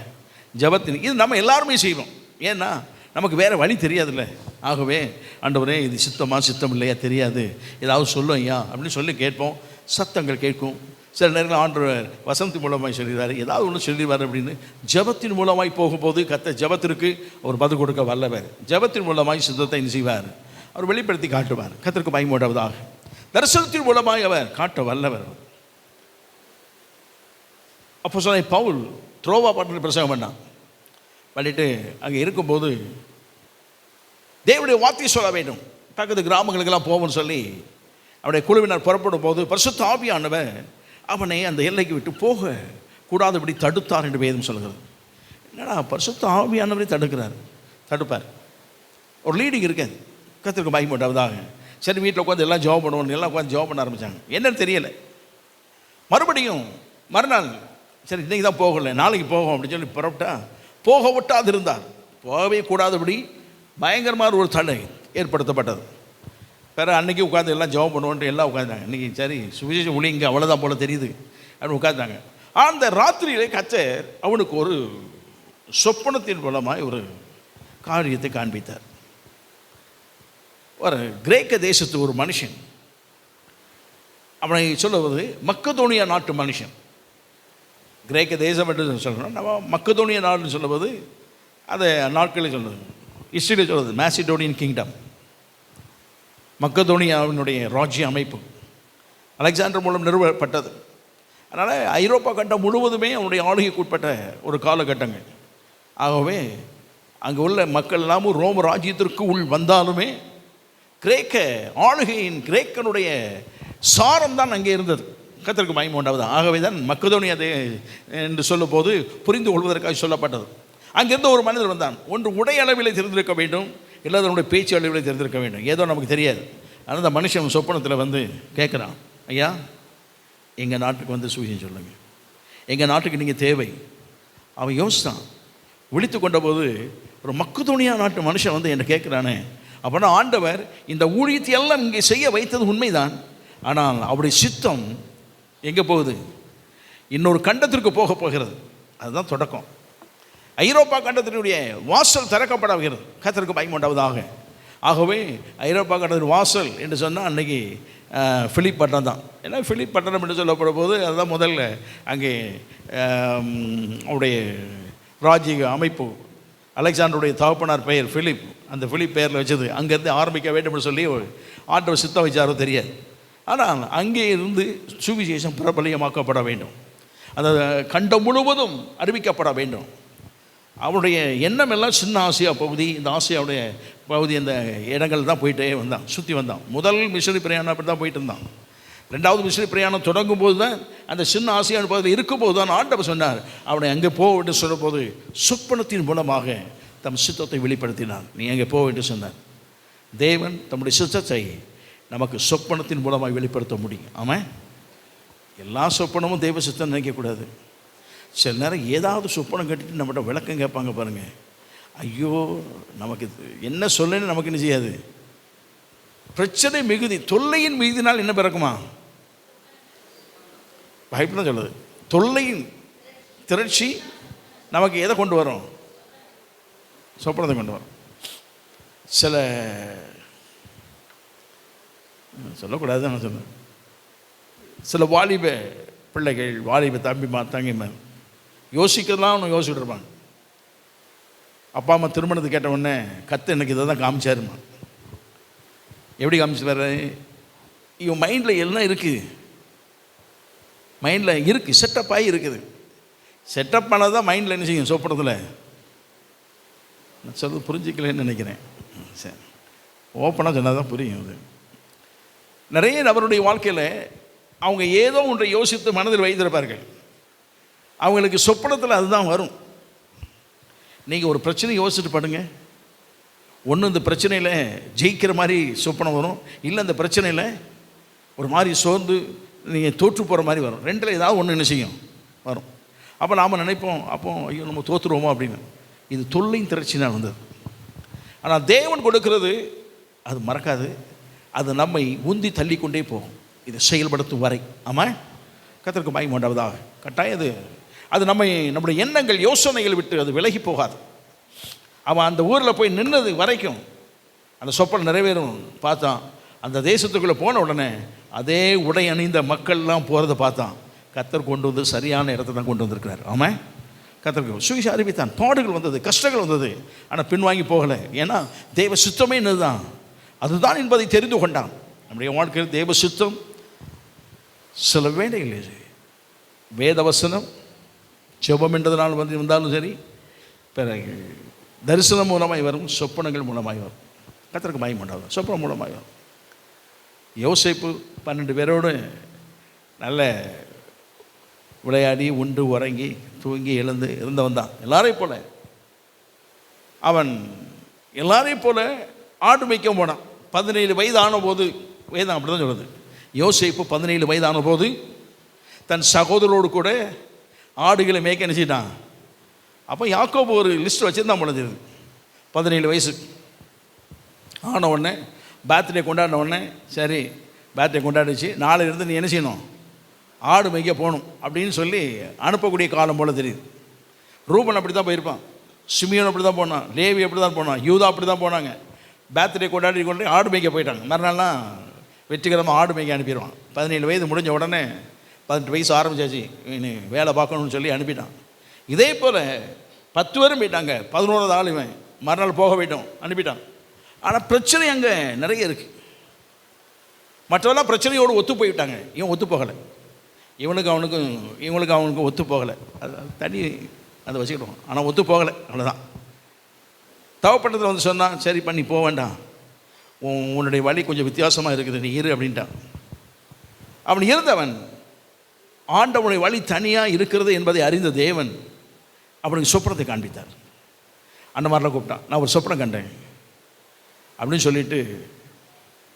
ஜெபத்தின் இது நம்ம எல்லாருமே செய்வோம். ஏன்னா நமக்கு வேறு வழி தெரியாதுல்ல. ஆகவே ஆண்டவரே இது சித்தமாக சித்தம் இல்லையா தெரியாது, ஏதாவது சொல்லும் ஐயா அப்படின்னு சொல்லி கேட்போம். சத்தங்கள் கேட்கும். சில நேரங்கள் ஆண்டவர் வசனத்தின் மூலமாய் சொல்கிறார், ஏதாவது ஒன்று சொல்லிடுவார் அப்படின்னு. ஜெபத்தின் மூலமாய் போகும்போது கர்த்தர் ஜெபத்திற்கு அவர் பதில் கொடுக்க வல்லவர். ஜெபத்தின் மூலமாய் சித்தத்தை என்ன செய்வார், அவர் வெளிப்படுத்தி காட்டுவார். கர்த்தருக்கு பயன்படுவதாக. தரிசனத்தின் மூலமாய் அவர் காட்ட வல்லவர். அப்போ சொன்ன பவுல் த்ரோவா பட்டணத்தில் பிரசங்கம் பண்ணான். பண்ணிட்டு அங்கே இருக்கும்போது தேவனுடைய வார்த்தையை சொல்ல வேண்டும், பக்கத்து கிராமங்களுக்கெல்லாம் போவோம்னு சொல்லி அவருடைய குழுவினர் புறப்படும் போது பரிசுத்த ஆவியானவர் அவனை அந்த எல்லைக்கு விட்டு போக கூடாதபடி தடுத்தார் என்று வேதம் சொல்கிறது. என்னடா பரிசுத்த ஆவியானவரை தடுப்பார், ஒரு லீடிங் இருக்காது. கர்த்தருக்கு மகிமை உண்டாவதாக. சரி, வீட்டில் உட்காந்து எல்லாம் ஜாப் பண்ணுவோம், எல்லாம் உட்காந்து ஜாப் பண்ண ஆரம்பித்தாங்க. என்னன்னு தெரியலை. மறுபடியும் மறுநாள் சரி இன்றைக்கி தான் போகலை, நாளைக்கு போகும் அப்படின்னு சொல்லி புறப்பட்டா போக விட்டாது இருந்தார். போகவே கூடாதபடி பயங்கரமான ஒரு தடை ஏற்படுத்தப்பட்டது. வேறு அன்றைக்கி உட்காந்து எல்லாம் ஜாப் பண்ணுவோன்ட்டு எல்லாம் உட்காந்தாங்க. இன்றைக்கி சரி சுவிசேஷம் ஒளிங்க அவ்வளோதான் போல் தெரியுது அப்படின்னு உட்காந்தாங்க. அந்த ராத்திரியிலே கர்த்தர் அவனுக்கு ஒரு சொப்பனத்தின் மூலமாக ஒரு காரியத்தை காண்பித்தார். ஒரு கிரேக்க தேசத்து ஒரு மனுஷன், அவனை சொல்லுவது மக்கதோனியா நாட்டு மனுஷன். கிரேக்க தேசம் என்று சொல்கிறோம், நம்ம மக்கதோனியா நாடுன்னு சொல்லுவது அதை நாட்களில் சொல்லுது. ஹிஸ்டரியில் சொல்வது மேசிடோனியன் கிங்டம், மக்கதோனியாவினுடைய ராஜ்ய அமைப்பு அலெக்சாண்டர் மூலம் நிறுவப்பட்டது. அதனால் ஐரோப்பா கண்டம் முழுவதுமே அவனுடைய ஆளுகைக்கு உட்பட்ட ஒரு காலகட்டங்கள். ஆகவே அங்கே உள்ள மக்கள் எல்லாமும் ரோம ராஜ்யத்திற்கு உள் வந்தாலுமே கிரேக்க ஆளுகையின் கிரேக்கனுடைய சாரம் தான் அங்கே இருந்தது. கர்த்தருக்கு மகிமை உண்டாவது. ஆகவே தான் மக்கதோனியா என்று சொல்லும் போது புரிந்து கொள்வதற்காக சொல்லப்பட்டது. அங்கிருந்து ஒரு மனிதர் வந்தான். ஒன்று உடை அளவிலே தெரிந்திருக்க வேண்டும், இல்லை அதனுடைய பேச்சு அளவிலே தெரிந்திருக்க வேண்டும், ஏதோ நமக்கு தெரியாது. ஆனால் அந்த மனுஷன் சொப்பனத்தில் வந்து கேட்குறான், ஐயா எங்கள் நாட்டுக்கு வந்து சுவிசேஷம் சொல்லுங்கள், எங்கள் நாட்டுக்கு நீங்கள் தேவை. அவன் யோசித்தான். விழித்து கொண்ட போது ஒரு மக்கதோனியா நாட்டு மனுஷன் வந்து என்னை கேட்குறானே, அப்படின்னா ஆண்டவர் இந்த ஊழியத்தை எல்லாம் இங்கே செய்ய வைத்தது உண்மைதான். ஆனால் அவருடைய சித்தம் எங்கே போகுது? இன்னொரு கண்டத்திற்கு போகிறது. அதுதான் தொடக்கம். ஐரோப்பா கண்டத்தினுடைய வாசல் திறக்கப்படாகிறது. கர்த்தருக்கு மகிமை உண்டாவதாக. ஆகவே ஐரோப்பா கண்டத்தின் வாசல் என்று சொன்னால் அன்றைக்கி பிலிப் பட்டணம் தான். ஏன்னா பிலிப் பட்டணம் என்று சொல்லப்படும் போது அதுதான் முதல்ல அங்கே அவருடைய ராஜ்ய அமைப்பு. அலெக்சாண்டருடைய தகப்பனார் பெயர் பிலிப், அந்த பிலிப் பெயரில் வச்சது. அங்கேருந்து ஆரம்பிக்க வேண்டும் என்று சொல்லி ஆண்டவர் சித்தம் வச்சாரோ தெரியாது. ஆனால் அங்கே இருந்து சுவிசேஷம் பிரபலியமாக்கப்பட வேண்டும், அந்த கண்டம் முழுவதும் அறிவிக்கப்பட வேண்டும். அவருடைய எண்ணம் எல்லாம் சின்ன ஆசியா பகுதி, இந்த ஆசியாவுடைய பகுதி, அந்த இடங்கள் தான் போயிட்டே வந்தான், சுற்றி வந்தான். முதல் மிஷனரி பிரயாணம் அப்படி தான் போயிட்டு இருந்தான். ரெண்டாவது மிஷனரி பிரயாணம் தொடங்கும் போது தான் அந்த சின்ன ஆசியா பகுதியில் இருக்கும்போது தான் ஆண்டவர் சொன்னார் அவனை அங்கே போ என்று சொல்லும்போது சொப்பனத்தின் மூலமாக தம் சித்தத்தை வெளிப்படுத்தினார். நீ அங்கே போ என்று சொன்னார். தேவன் தம்முடைய சித்தத்தை நமக்கு சொப்பனத்தின் மூலமாக வெளிப்படுத்த முடியும். ஆமாம், எல்லா சொப்பனமும் தெய்வ சித்தம் நினைக்கக்கூடாது. சில நேரம் ஏதாவது சொப்பனம் கட்டிட்டு நம்மகிட்ட விளக்கம் கேட்பாங்க பாருங்கள். ஐயோ, நமக்கு என்ன சொல்லன்னு நமக்கு என்ன செய்யாது. பிரச்சனை மிகுதி, தொல்லையின் மிகுதினால் என்ன பிறக்குமா? பைபிள் தான் சொல்லுது, தொல்லையின் திரட்சி நமக்கு எதை கொண்டு வரும்? சொப்பனத்தை கொண்டு வரும். சில சொல்லக்கூடாது நான் சொன்னேன். சில வாலிப பிள்ளைகள், வாலிப தங்கிமார் யோசிக்கிறதுலாம் ஒன்று யோசிச்சுட்டு இருப்பாங்க. அப்பா அம்மா திருமணத்தை கேட்ட உடனே கத்து எனக்கு இதை தான் காமிச்சாருமா. எப்படி காமிச்சிட்டாரு? இவன் மைண்டில் எல்லாம் இருக்குது, மைண்டில் இருக்குது, செட்டப் ஆகி இருக்குது. செட்டப் பண்ணது தான் மைண்டில் என்ன செய்யும்? சொப்பனத்தில். நான் சொல்றது புரிஞ்சிக்கலன்னு நினைக்கிறேன். சரி, ஓப்பனாக சொன்னால் தான் புரியும். அது நிறைய நபருடைய வாழ்க்கையில் அவங்க ஏதோ ஒன்றை யோசித்து மனதில் வைத்திருப்பார்கள். அவங்களுக்கு சொப்பனத்தில் அதுதான் வரும். நீங்கள் ஒரு பிரச்சனை யோசிச்சுட்டு படுங்க. ஒன்று இந்த பிரச்சனையில் ஜெயிக்கிற மாதிரி சொப்பனம் வரும், இல்லை இந்த பிரச்சனையில் ஒரு மாதிரி சோர்ந்து நீங்கள் தோற்று போகிற மாதிரி வரும். ரெண்டில் ஏதாவது ஒன்று என்ன செய்யும்? வரும். அப்போ நாம் நினைப்போம், அப்போ ஐயோ நம்ம தோற்றுருவோமோ அப்படின்னு. இது தொல்லையும் திரட்சினால் வந்தது. ஆனால் தேவன் கொடுக்கிறது அது மறக்காது, அது நம்மை உந்தி தள்ளி கொண்டே போகும், இதை செயல்படுத்தும் வரை. ஆமாம், கர்த்தருக்கு மகிமை உண்டாவதாக. கட்டாயம் அது நம்முடைய எண்ணங்கள் யோசனைகள் விட்டு அது விலகி போகாது. அவன் அந்த ஊரில் போய் நின்னது வரைக்கும் அந்த சொப்பனம் நிறைவேறும் பார்த்தான். அந்த தேசத்துக்குள்ளே போன உடனே அதே உடை அணிந்த மக்கள்லாம் போகிறத பார்த்தான். கர்த்தர் கொண்டு வந்து சரியான இடத்த தான் கொண்டு வந்திருக்கிறார். ஆமாம், கர்த்தருக்கு சுவிசேஷம் அறிவித்தான். பாடுகள் வந்தது, கஷ்டங்கள் வந்தது, ஆனால் பின்வாங்கி போகலை. ஏன்னா தேவ சித்தமே என்னதுதான், அதுதான் என்பதை தெரிந்து கொண்டான். நம்முடைய வாழ்க்கையில் தேவ சித்தம் சில வேலைகள் வேதவசனம் ஜெபம் என்றதனால் வந்தாலும் சரி, பிறகு தரிசனம் மூலமாய் வரும், சொப்பனங்கள் மூலமாய் வரும். கர்த்தருக்கு மகிமை உண்டாகும். சொப்பனம் மூலமாய் வரும். யோசேப்பு 12 பேரோடு நல்ல விளையாடி உண்டு உறங்கி தூங்கி எழுந்து இருந்தவன் தான். எல்லாரையும் போல அவன் எல்லாரையும் போல ஆடு மேய்க்க போனான். 17 வயது ஆன போது, வேதம் அப்படி தான் சொல்லுது, யோசேப்பு 17 வயதான போது தன் சகோதரோடு கூட ஆடுகளை மேய்க்க நினச்சிட்டான். அப்போ யாக்கோபு ஒரு லிஸ்ட் வச்சுருந்தான் முடிஞ்சது. 17 வயசு ஆன உடனே பர்த்டே கொண்டாடின உடனே, சரி பர்த்டே கொண்டாடிச்சு, நாளையிலிருந்து நீ என்ன செய்யணும், ஆடு மேய்க்க போகணும் அப்படின்னு சொல்லி அனுப்பக்கூடிய காலம் போல் தெரியுது. ரூபன் அப்படி தான் போயிருப்பான், சிமியோன் அப்படி தான் போனான், லேவி அப்படி தான் போனான், யூதா அப்படி தான் போனாங்க. பர்த்டே கொண்டு ஆடு மேய்க்க போயிட்டாங்க. மறுநாள்லாம் வெற்றிகரமாக ஆடு மேய்க்க அனுப்பிடுவான். 17 வயது முடிஞ்ச உடனே 18 வயசு ஆரம்பிச்சாச்சு, நீ வேலை பார்க்கணும்னு சொல்லி அனுப்பிட்டான். இதே போல் 10 பேரும் போயிட்டாங்க. 11வது ஆள் இவன் மறுநாள் போக போயிட்டோம், அனுப்பிட்டான். ஆனால் பிரச்சனை அங்கே நிறைய இருக்குது. மற்றவெல்லாம் பிரச்சனையோடு ஒத்து போய்விட்டாங்க, இவன் ஒத்து போகலை. இவனுக்கு அவனுக்கும் ஒத்து போகலை. அது தனி அதை வச்சுக்கிடுவோம். ஆனால் ஒத்து போகலை, அவ்வளோதான். தவப்பட்டத்தில் வந்து சொன்னான், சரி பண்ணி போக வேண்டாம், உன்னுடைய வழி கொஞ்சம் வித்தியாசமாக இருக்குது, நீ இரு அப்படின்ட்டான். அவன் இருந்தவன் ஆண்டவனுடைய வழி தனியாக இருக்கிறது என்பதை அறிந்த தேவன் அவனுக்கு சொப்பனத்தை காண்பித்தார். அந்த மாதிரிலாம் கூப்பிட்டான், நான் ஒரு சொப்பனம் கண்டேன் அப்படின்னு சொல்லிட்டு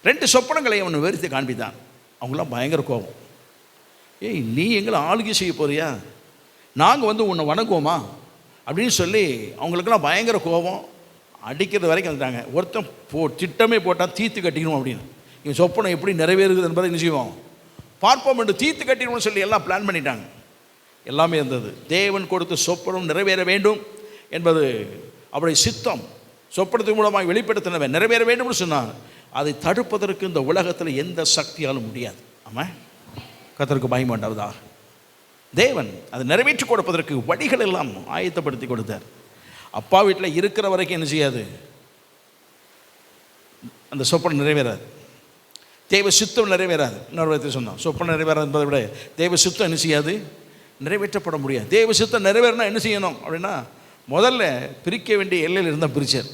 2 சொப்பனங்களை அவன் விவரித்து காண்பித்தான். அவங்களாம் பயங்கர கோபம். ஏய், நீ எங்களை ஆளுகை செய்ய போறியா, நாங்கள் வந்து உன்னை வணங்குவோமா அப்படின்னு சொல்லி அவங்களுக்கெல்லாம் பயங்கர கோபம். அடிக்கிறது வரைக்கும் வந்துட்டாங்க. ஒருத்தன் திட்டமே போட்டால் தீர்த்து கட்டிக்கணும் அப்படின்னு. இவன் சொப்பனம் எப்படி நிறைவேறுகிறது என்பதை என்ன செய்வோம் பார்ப்போம் என்று தீர்த்து கட்டிக்கணும்னு சொல்லி எல்லாம் பிளான் பண்ணிட்டாங்க. எல்லாமே இருந்தது. தேவன் கொடுத்த சொப்பனம் நிறைவேற வேண்டும் என்பது அவருடைய சித்தம். சொப்பனத்தின் மூலமாக வெளிப்படுத்தினவன் நிறைவேற வேண்டும்னு சொன்னான். அதை தடுப்பதற்கு இந்த உலகத்தில் எந்த சக்தியாலும் முடியாது. ஆமாம், கர்த்தருக்கு மகிமை உண்டாவதாக. தேவன் அதை நிறைவேற்றி கொடுப்பதற்கு வழிகள் எல்லாம் ஆயத்தப்படுத்தி கொடுத்தார். அப்பா வீட்டில் இருக்கிற வரைக்கும் என்ன செய்யாது, அந்த சொப்பனம் நிறைவேறாது, தேவ சித்தம் நிறைவேறாது. இன்னொரு விதத்தில் சொன்னோம், சொப்பனம் நிறைவேறாது என்பதை விட தேவ சித்தம் என்ன செய்யாது, நிறைவேற்றப்பட முடியாது. தேவ சித்தம் நிறைவேறினா என்ன செய்யணும் அப்படின்னா, முதல்ல பிரிக்க வேண்டிய எல்லையில் இருந்தால் பிரித்தார்.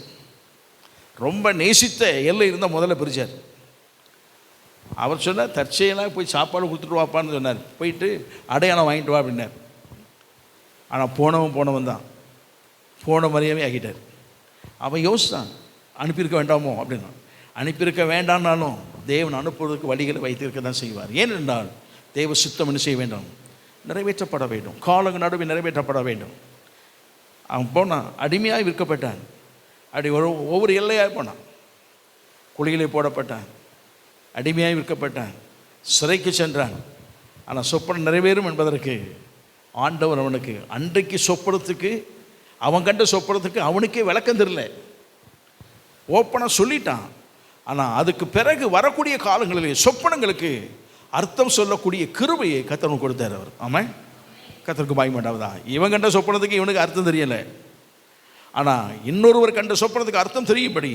ரொம்ப நேசித்த எல்லை இருந்தால் முதல்ல பிரித்தார். அவர் சொன்னார், தற்செயலாக போய் சாப்பாடு கொடுத்துட்டு வாப்பான்னு சொன்னார். போயிட்டு அடையாளம் வாங்கிட்டு வா அப்படின்னார். ஆனால் போனவன் தான் போன மாதிரியாவே ஆகிட்டார். அவன் யோசித்தான், அனுப்பியிருக்க வேண்டாமோ அப்படின்னா. அனுப்பியிருக்க வேண்டாம்னாலும் தேவன் அனுப்புவதற்கு வழிகளை வைத்திருக்க தான் செய்வார். ஏனென்றால் தேவ சித்தம் என்ன செய்ய வேண்டும், நிறைவேற்றப்பட வேண்டும். காலங்கள் நடுவில் நிறைவேற்றப்பட வேண்டும். அவன் போனான், அடிமையாக விற்கப்பட்டான். ஒவ்வொரு எல்லையாக போனான், குழியிலே போடப்பட்டான், அடிமையாக விற்கப்பட்டான், சிறைக்கு சென்றான். ஆனால் சொப்பனம் நிறைவேறும் என்பதற்கு ஆண்டவர் அவனுக்கு அன்றைக்கு சொப்பனத்துக்கு, அவன் கண்ட சொப்பனத்துக்கு அவனுக்கே விளக்கம் தெரியல, ஓப்பனாக சொல்லிட்டான். ஆனால் அதுக்கு பிறகு வரக்கூடிய காலங்களிலே சொப்பனங்களுக்கு அர்த்தம் சொல்லக்கூடிய கிருபையை கர்த்தர் கொடுத்தார் அவர். ஆமாம், கர்த்தருக்கு மகிமை உண்டாவதா. இவன் கண்ட சொப்பனத்துக்கு இவனுக்கு அர்த்தம் தெரியலை. ஆனால் இன்னொருவர் கண்ட சொப்பனத்துக்கு அர்த்தம் தெரியும்படி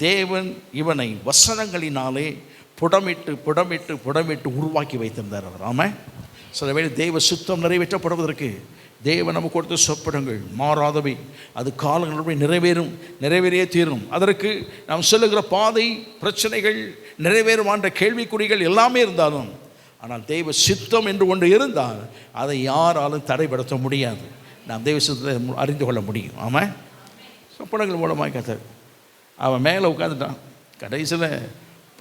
தேவன் இவனை வசனங்களினாலே புடமிட்டு புடமிட்டு புடமிட்டு உருவாக்கி வைத்திருந்தார் அவர். ஆமாம், சில வேளை தேவ சித்தம் நிறைவேற்றப்படுவதற்கு தேவன் நமக்கு கொடுத்த சொப்பனங்கள் மாறாதவை, அது காலங்களுடைய நிறைவேறியே தீரும். அதற்கு நாம் செல்லுகிற பாதை, பிரச்சனைகள், நிறைவேறுமான்ற கேள்விக்குறிகள் எல்லாமே இருந்தாலும், ஆனால் தெய்வ சித்தம் என்று ஒன்று இருந்தால் அதை யாராலும் தடைப்படுத்த முடியாது. நாம் தெய்வ சித்தத்தை அறிந்து கொள்ள முடியும். ஆமாம், சொப்பனங்கள் மூலமாக கர்த்தர் அவன் மேலே உட்காந்துட்டான். கடைசியில்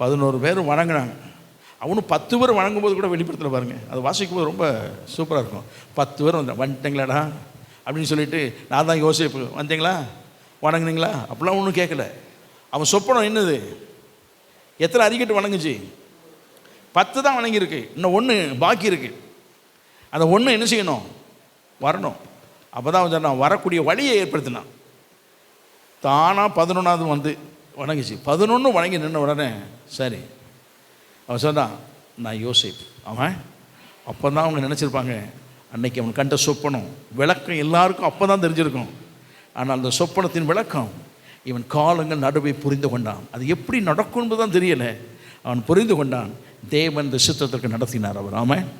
11 பேரும் வணங்கினாங்க. அவனும் 10 பேர் வணங்கும்போது கூட வெளிப்படுத்தல பாருங்கள், அது வாசிக்கும்போது ரொம்ப சூப்பராக இருக்கும். 10 பேர் வந்துட்டீங்களாடா அப்படின்னு சொல்லிட்டு, நான் தான் யோசிப்பு, வந்தீங்களா வணங்குனீங்களா அப்படிலாம் ஒன்றும் கேட்கல. அவன் சொப்பனம் என்னது, எத்தனை அறிக்கட்டு வணங்குச்சு, 10 தான் வணங்கியிருக்கு, இன்னும் 1 பாக்கி இருக்குது. அந்த 1 என்ன செய்யணும், வரணும். அப்போ தான் சொன்னான், வரக்கூடிய வழியை ஏற்படுத்தினான். தானாக 11வது வந்து வணங்கிச்சு. 11 வணங்கி நின்ன உடனே சரி அவன் சொன்னான், நான் யோசிப்பு. அவன் அப்போ தான் அவங்க நினச்சிருப்பாங்க, அன்னைக்கு அவன் கண்ட சொப்பனம் விளக்கம் எல்லாருக்கும் அப்போ தான் தெரிஞ்சிருக்கும். ஆனால் அந்த சொப்பனத்தின் விளக்கம் இவன் காலங்கள் நடுவை புரிந்து கொண்டான். அது எப்படி நடக்கும் என்பது தான் தெரியலை, அவன் புரிந்து கொண்டான். தேவன் இந்த சித்தத்திற்கு நடத்தினார் அவர். ஆமாம்,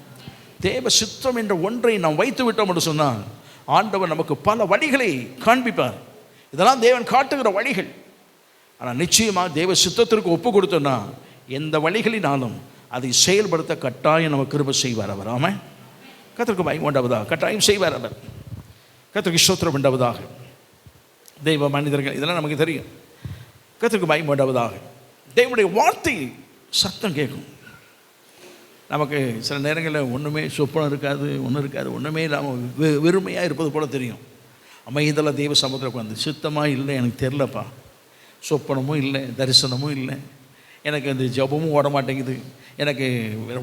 தேவ சித்தம் என்ற ஒன்றை நாம் வைத்து விட்டோம் என்று சொன்னால் ஆண்டவர் நமக்கு பல வழிகளை காண்பிப்பார். இதெல்லாம் தேவன் காட்டுகிற வழிகள். ஆனால் நிச்சயமாக தேவ சித்தத்திற்கு ஒப்பு கொடுத்தோன்னா எந்த வழிகளினாலும் அதை செயல்படுத்த கட்டாயம் நமக்கு கிருபை செய்வார் அவர். ஆமாம், கர்த்தருக்கு மகிமை உண்டாவதாக. கட்டாயம் செய்வார் அவர். கர்த்தருக்கு ஸ்தோத்திரம் உண்டாவதாக. தெய்வ மனிதர்கள் இதெல்லாம் நமக்கு தெரியும். கர்த்தருக்கு மகிமை உண்டாவதாக. தேவனுடைய வார்த்தை சத்தம் கேட்கும். நமக்கு சில நேரங்களில் ஒன்றுமே சொப்பனம் இருக்காது, ஒன்றும் இருக்காது, ஒன்றுமே இல்லாமல் வெறுமையாக இருப்பது போல் தெரியும். அமைதலாக தெய்வ சமுத்திரம் வந்து சித்தமாக இல்லை, எனக்கு தெரிலப்பா, சொப்பனமும் இல்லை, தரிசனமும் இல்லை, எனக்கு அந்த ஜபமும் ஓட மாட்டேங்குது, எனக்கு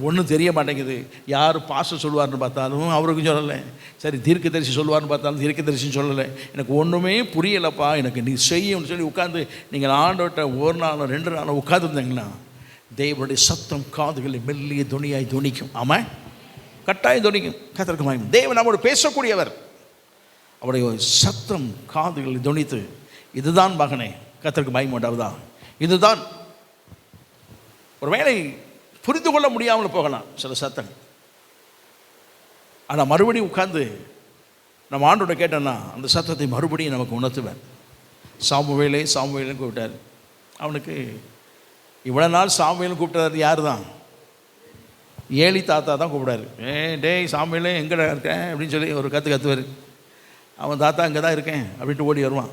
ஒன்றும் தெரிய மாட்டேங்குது. யார் பாஸ்டர் சொல்லுவார்னு பார்த்தாலும் அவருக்கும் சொல்லலை, சரி தீர்க்கதரிசி சொல்லுவார்னு பார்த்தாலும் தீர்க்கதரிசின்னு சொல்லலை, எனக்கு ஒன்றுமே புரியலைப்பா, எனக்கு நீ செய்யணும்னு சொல்லி உட்காந்து நீங்கள் ஆண்டோட்ட ஒரு நாளும் 2 நாளும் உட்காந்துருந்தீங்கன்னா தேவனுடைய சத்தம் காதுகளில் மெல்லிய துணியாய் துணிக்கும். ஆமாம், கட்டாயம் துணிக்கும். கர்த்தருக்கு மகிமை. தேவன் நம்மோடு பேசக்கூடியவர். அவருடைய சத்தம் காதுகளில் துணித்து, இதுதான் மகனே, கர்த்தருக்கு மகிமை உண்டாவதா, இதுதான். ஒரு வேளை புரிந்து கொள்ள முடியாமல் போகலாம் சில சத்தம். ஆனால் மறுபடியும் உட்கார்ந்து நம்ம ஆண்டோட கேட்டோன்னா அந்த சத்தத்தை மறுபடியும் நமக்கு உணர்த்துவார். சாமுவேலையும் கூப்பிட்டார். அவனுக்கு இவ்வளோ நாள் சாமுவேலும் கூப்பிட்டார் யார் தான்? ஏலி தாத்தா தான் கூப்பிடாரு. டேய் சாமுவேலே எங்கடா இருக்கேன் அப்படின்னு சொல்லி ஒரு கற்றுவார். அவன் தாத்தா இங்கே தான் இருக்கேன் அப்படின்ட்டு ஓடி வருவான்.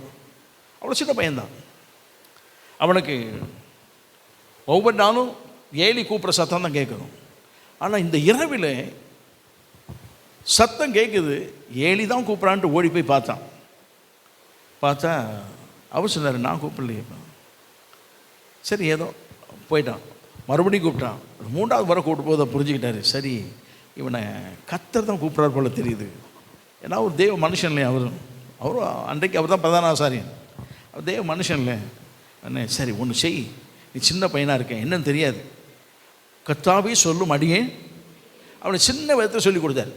அவ்வளோ சின்ன பையன்தான். அவனுக்கு ஒவ்வொரு நாளும் ஏலி கூப்பிட்ற சத்தம் தான் கேட்கணும். ஆனால் இந்த இரவில் சத்தம் கேட்குது, ஏலி தான் கூப்பிட்றான்ட்டு ஓடி போய் பார்த்தா அவர் சொன்னார், நான் கூப்பிடலையே. சரி ஏதோ போயிட்டான். மறுபடியும் கூப்பிட்டான். 3வது முறை கூப்பிட்டு போதை புரிஞ்சுக்கிட்டாரு, சரி இவனை கர்த்தர் தான் கூப்பிட்றாரு போல தெரியுது. ஏன்னா ஒரு தேவ மனுஷன் இல்லையா அவரும் அன்றைக்கு அவர் தான் பிரதான ஆசாரியன். அவர் தேவ மனுஷன் இல்லை. அண்ணே சரி ஒன்று செய், நீ சின்ன பையனாக இருக்கேன், என்னன்னு தெரியாது, கர்த்தாவே சொல்லும் அடியே. அவனை சின்ன விதத்தில் சொல்லி கொடுத்தாரு,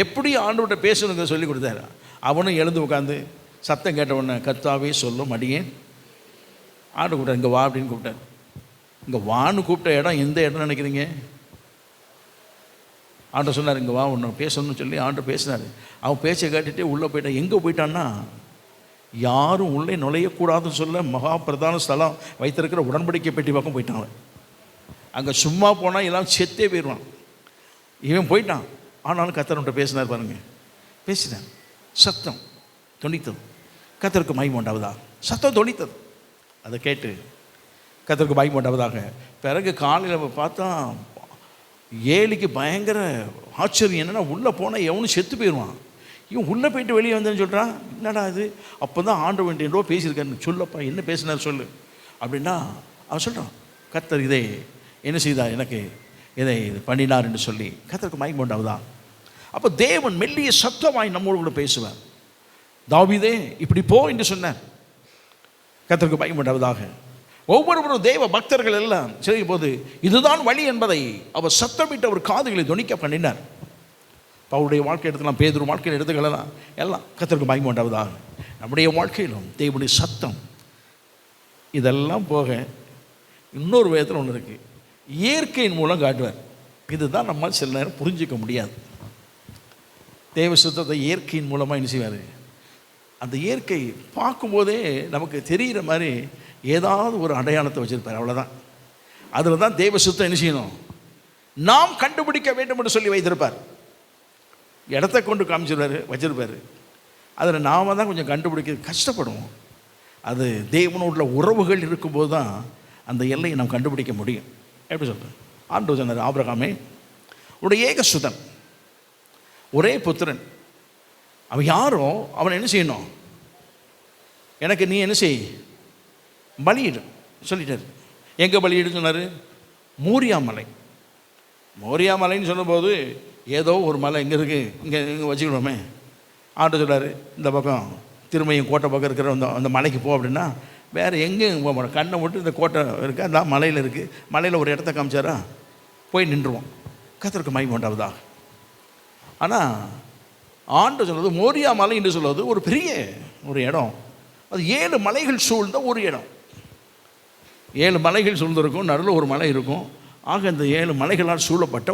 எப்படி ஆண்டவர்கிட்ட பேசணுங்க சொல்லி கொடுத்தாரு. அவனும் எழுந்து உட்காந்து சத்தம் கேட்ட உடனே கர்த்தாவே சொல்லும் அடியே. ஆண்டு கூப்பிட்டார், இங்கே வா அப்படின்னு கூப்பிட்டார். இங்கே வான்னு கூப்பிட்ட இடம் எந்த இடம்னு நினைக்கிறீங்க? ஆண்டு சொன்னார், இங்கே வா ஒன்று பேசணும்னு சொல்லி ஆண்டு பேசினார். அவன் பேச்சை கேட்டுகிட்டே உள்ளே போயிட்டான். எங்கே போயிட்டான்னா, யாரும் உள்ளே நுழையக்கூடாதுன்னு சொல்ல மகா பிரதான ஸ்தலம் வைத்திருக்கிற உடன்படிக்கை பெட்டி பக்கம் போயிட்டான். அங்கே சும்மா போனால் எல்லாம் செத்தே போயிடுவான். இவன் போயிட்டான். ஆனாலும் கர்த்தர்கிட்ட பேசினார் பாருங்க. பேசினார். சத்தம் தொனித்தது. கர்த்தருக்கு மகிமை உண்டாவதா. சத்தம் தொனித்தது. அதை கேட்டு கர்த்தருக்கு மகிமை உண்டாவதாக. பிறகு காலையில் பார்த்தா ஏலிக்கு பயங்கர ஆச்சரியம். என்னென்னா உள்ளே போனால் எவனும் செத்து போயிடுவான். இவன் உள்ளே போயிட்டு வெளியே வந்தேன்னு சொல்கிறான். என்னடா இது? அப்போ தான் ஆண்டு வேண்டியோ பேசியிருக்காரு. சொல்லப்பா என்ன பேசினார் சொல்லு அப்படின்னா அவன் சொல்கிறான், கர்த்தர் இதை என்ன செய்தார், எனக்கு இதை பண்ணினார் என்று சொல்லி கர்த்தருக்கு மகிமை உண்டாவதா. அப்போ தேவன் மெல்லிய சத்தமாய் நம்மோடு கூட பேசுவார். தாவீதே இப்படி போ என்று சொன்னார். கர்த்தருக்கு மகிமை உண்டாவதாக. ஒவ்வொருவரும் தேவ பக்தர்கள் எல்லாம் செய்யும் போது இதுதான் வழி என்பதை அவர் சத்தமிட்டு அவர் காதுகளை துணிக்க பண்ணினார். பவுலுடைய வாழ்க்கை எடுத்துக்கலாம், பேதுரு வாழ்க்கையில் எடுத்துக்கலாம், எல்லாம் கர்த்தருக்கு மகிமை உண்டாவதாக. நம்முடைய வாழ்க்கையிலும் தேவனுடைய சத்தம் இதெல்லாம் போக இன்னொரு விதத்தில் ஒன்று இருக்குது. இயற்கையின் மூலம் காட்டுவார். இதுதான் நம்மால் சில நேரம் புரிஞ்சிக்க முடியாது. தேவ சுத்தத்தை இயற்கையின் மூலமாக என்ன செய்வார்? அந்த இயற்கை பார்க்கும்போதே நமக்கு தெரிகிற மாதிரி ஏதாவது ஒரு அடையாளத்தை வச்சுருப்பார். அவ்வளோதான். அதில் தான் தேவ சுத்தம் என்ன செய்யணும், நாம் கண்டுபிடிக்க வேண்டும் என்று சொல்லி வைத்திருப்பார். இடத்த கொண்டு காமிச்சிருவார், வச்சிருப்பார். அதில் நாம் தான் கொஞ்சம் கண்டுபிடிக்க கஷ்டப்படுவோம். அது தேவனோட உறவுகள் இருக்கும்போது தான் அந்த எல்லையை நாம் கண்டுபிடிக்க முடியும். எப்படி சொல்கிறேன்? ஆண்டவர் சொன்னார், ஆபிரகாமே உடைய ஏக சுதன், ஒரே புத்திரன், அவன் யாரோ அவன் என்ன செய்யணும், எனக்கு நீ என்ன செய், பலியிடு சொல்லிட்டார். எங்கே பலியிடு சொன்னார்? மோரியா மலை. மோரியா மலைன்னு சொல்லும்போது ஏதோ ஒரு மலை இங்கே இருக்குது, இங்கே வச்சுக்கிடுவோமே. ஆண்டு சொல்கிறார், இந்த பக்கம் திருமையும் கோட்டை பக்கம் இருக்கிற அந்த மலைக்கு போ அப்படின்னா வேறு எங்கேயும் போக மாட்டோம். கண்ணை விட்டு இந்த கோட்டை இருக்குது, அந்த மலையில் இருக்குது, மலையில் ஒரு இடத்த காமிச்சாரா போய் நின்றுவோம். கர்த்தருக்கு மகிமை உண்டாவதா. ஆனால் ஆண்டு சொல்வது மோரியா மலை என்று சொல்வது ஒரு பெரிய ஒரு இடம். அது 7 மலைகள் சூழ்ந்த ஒரு இடம். 7 மலைகள் சூழ்ந்திருக்கும், நடுவில் ஒரு மலை இருக்கும். ஆக இந்த 7 மலைகளால் சூழப்பட்ட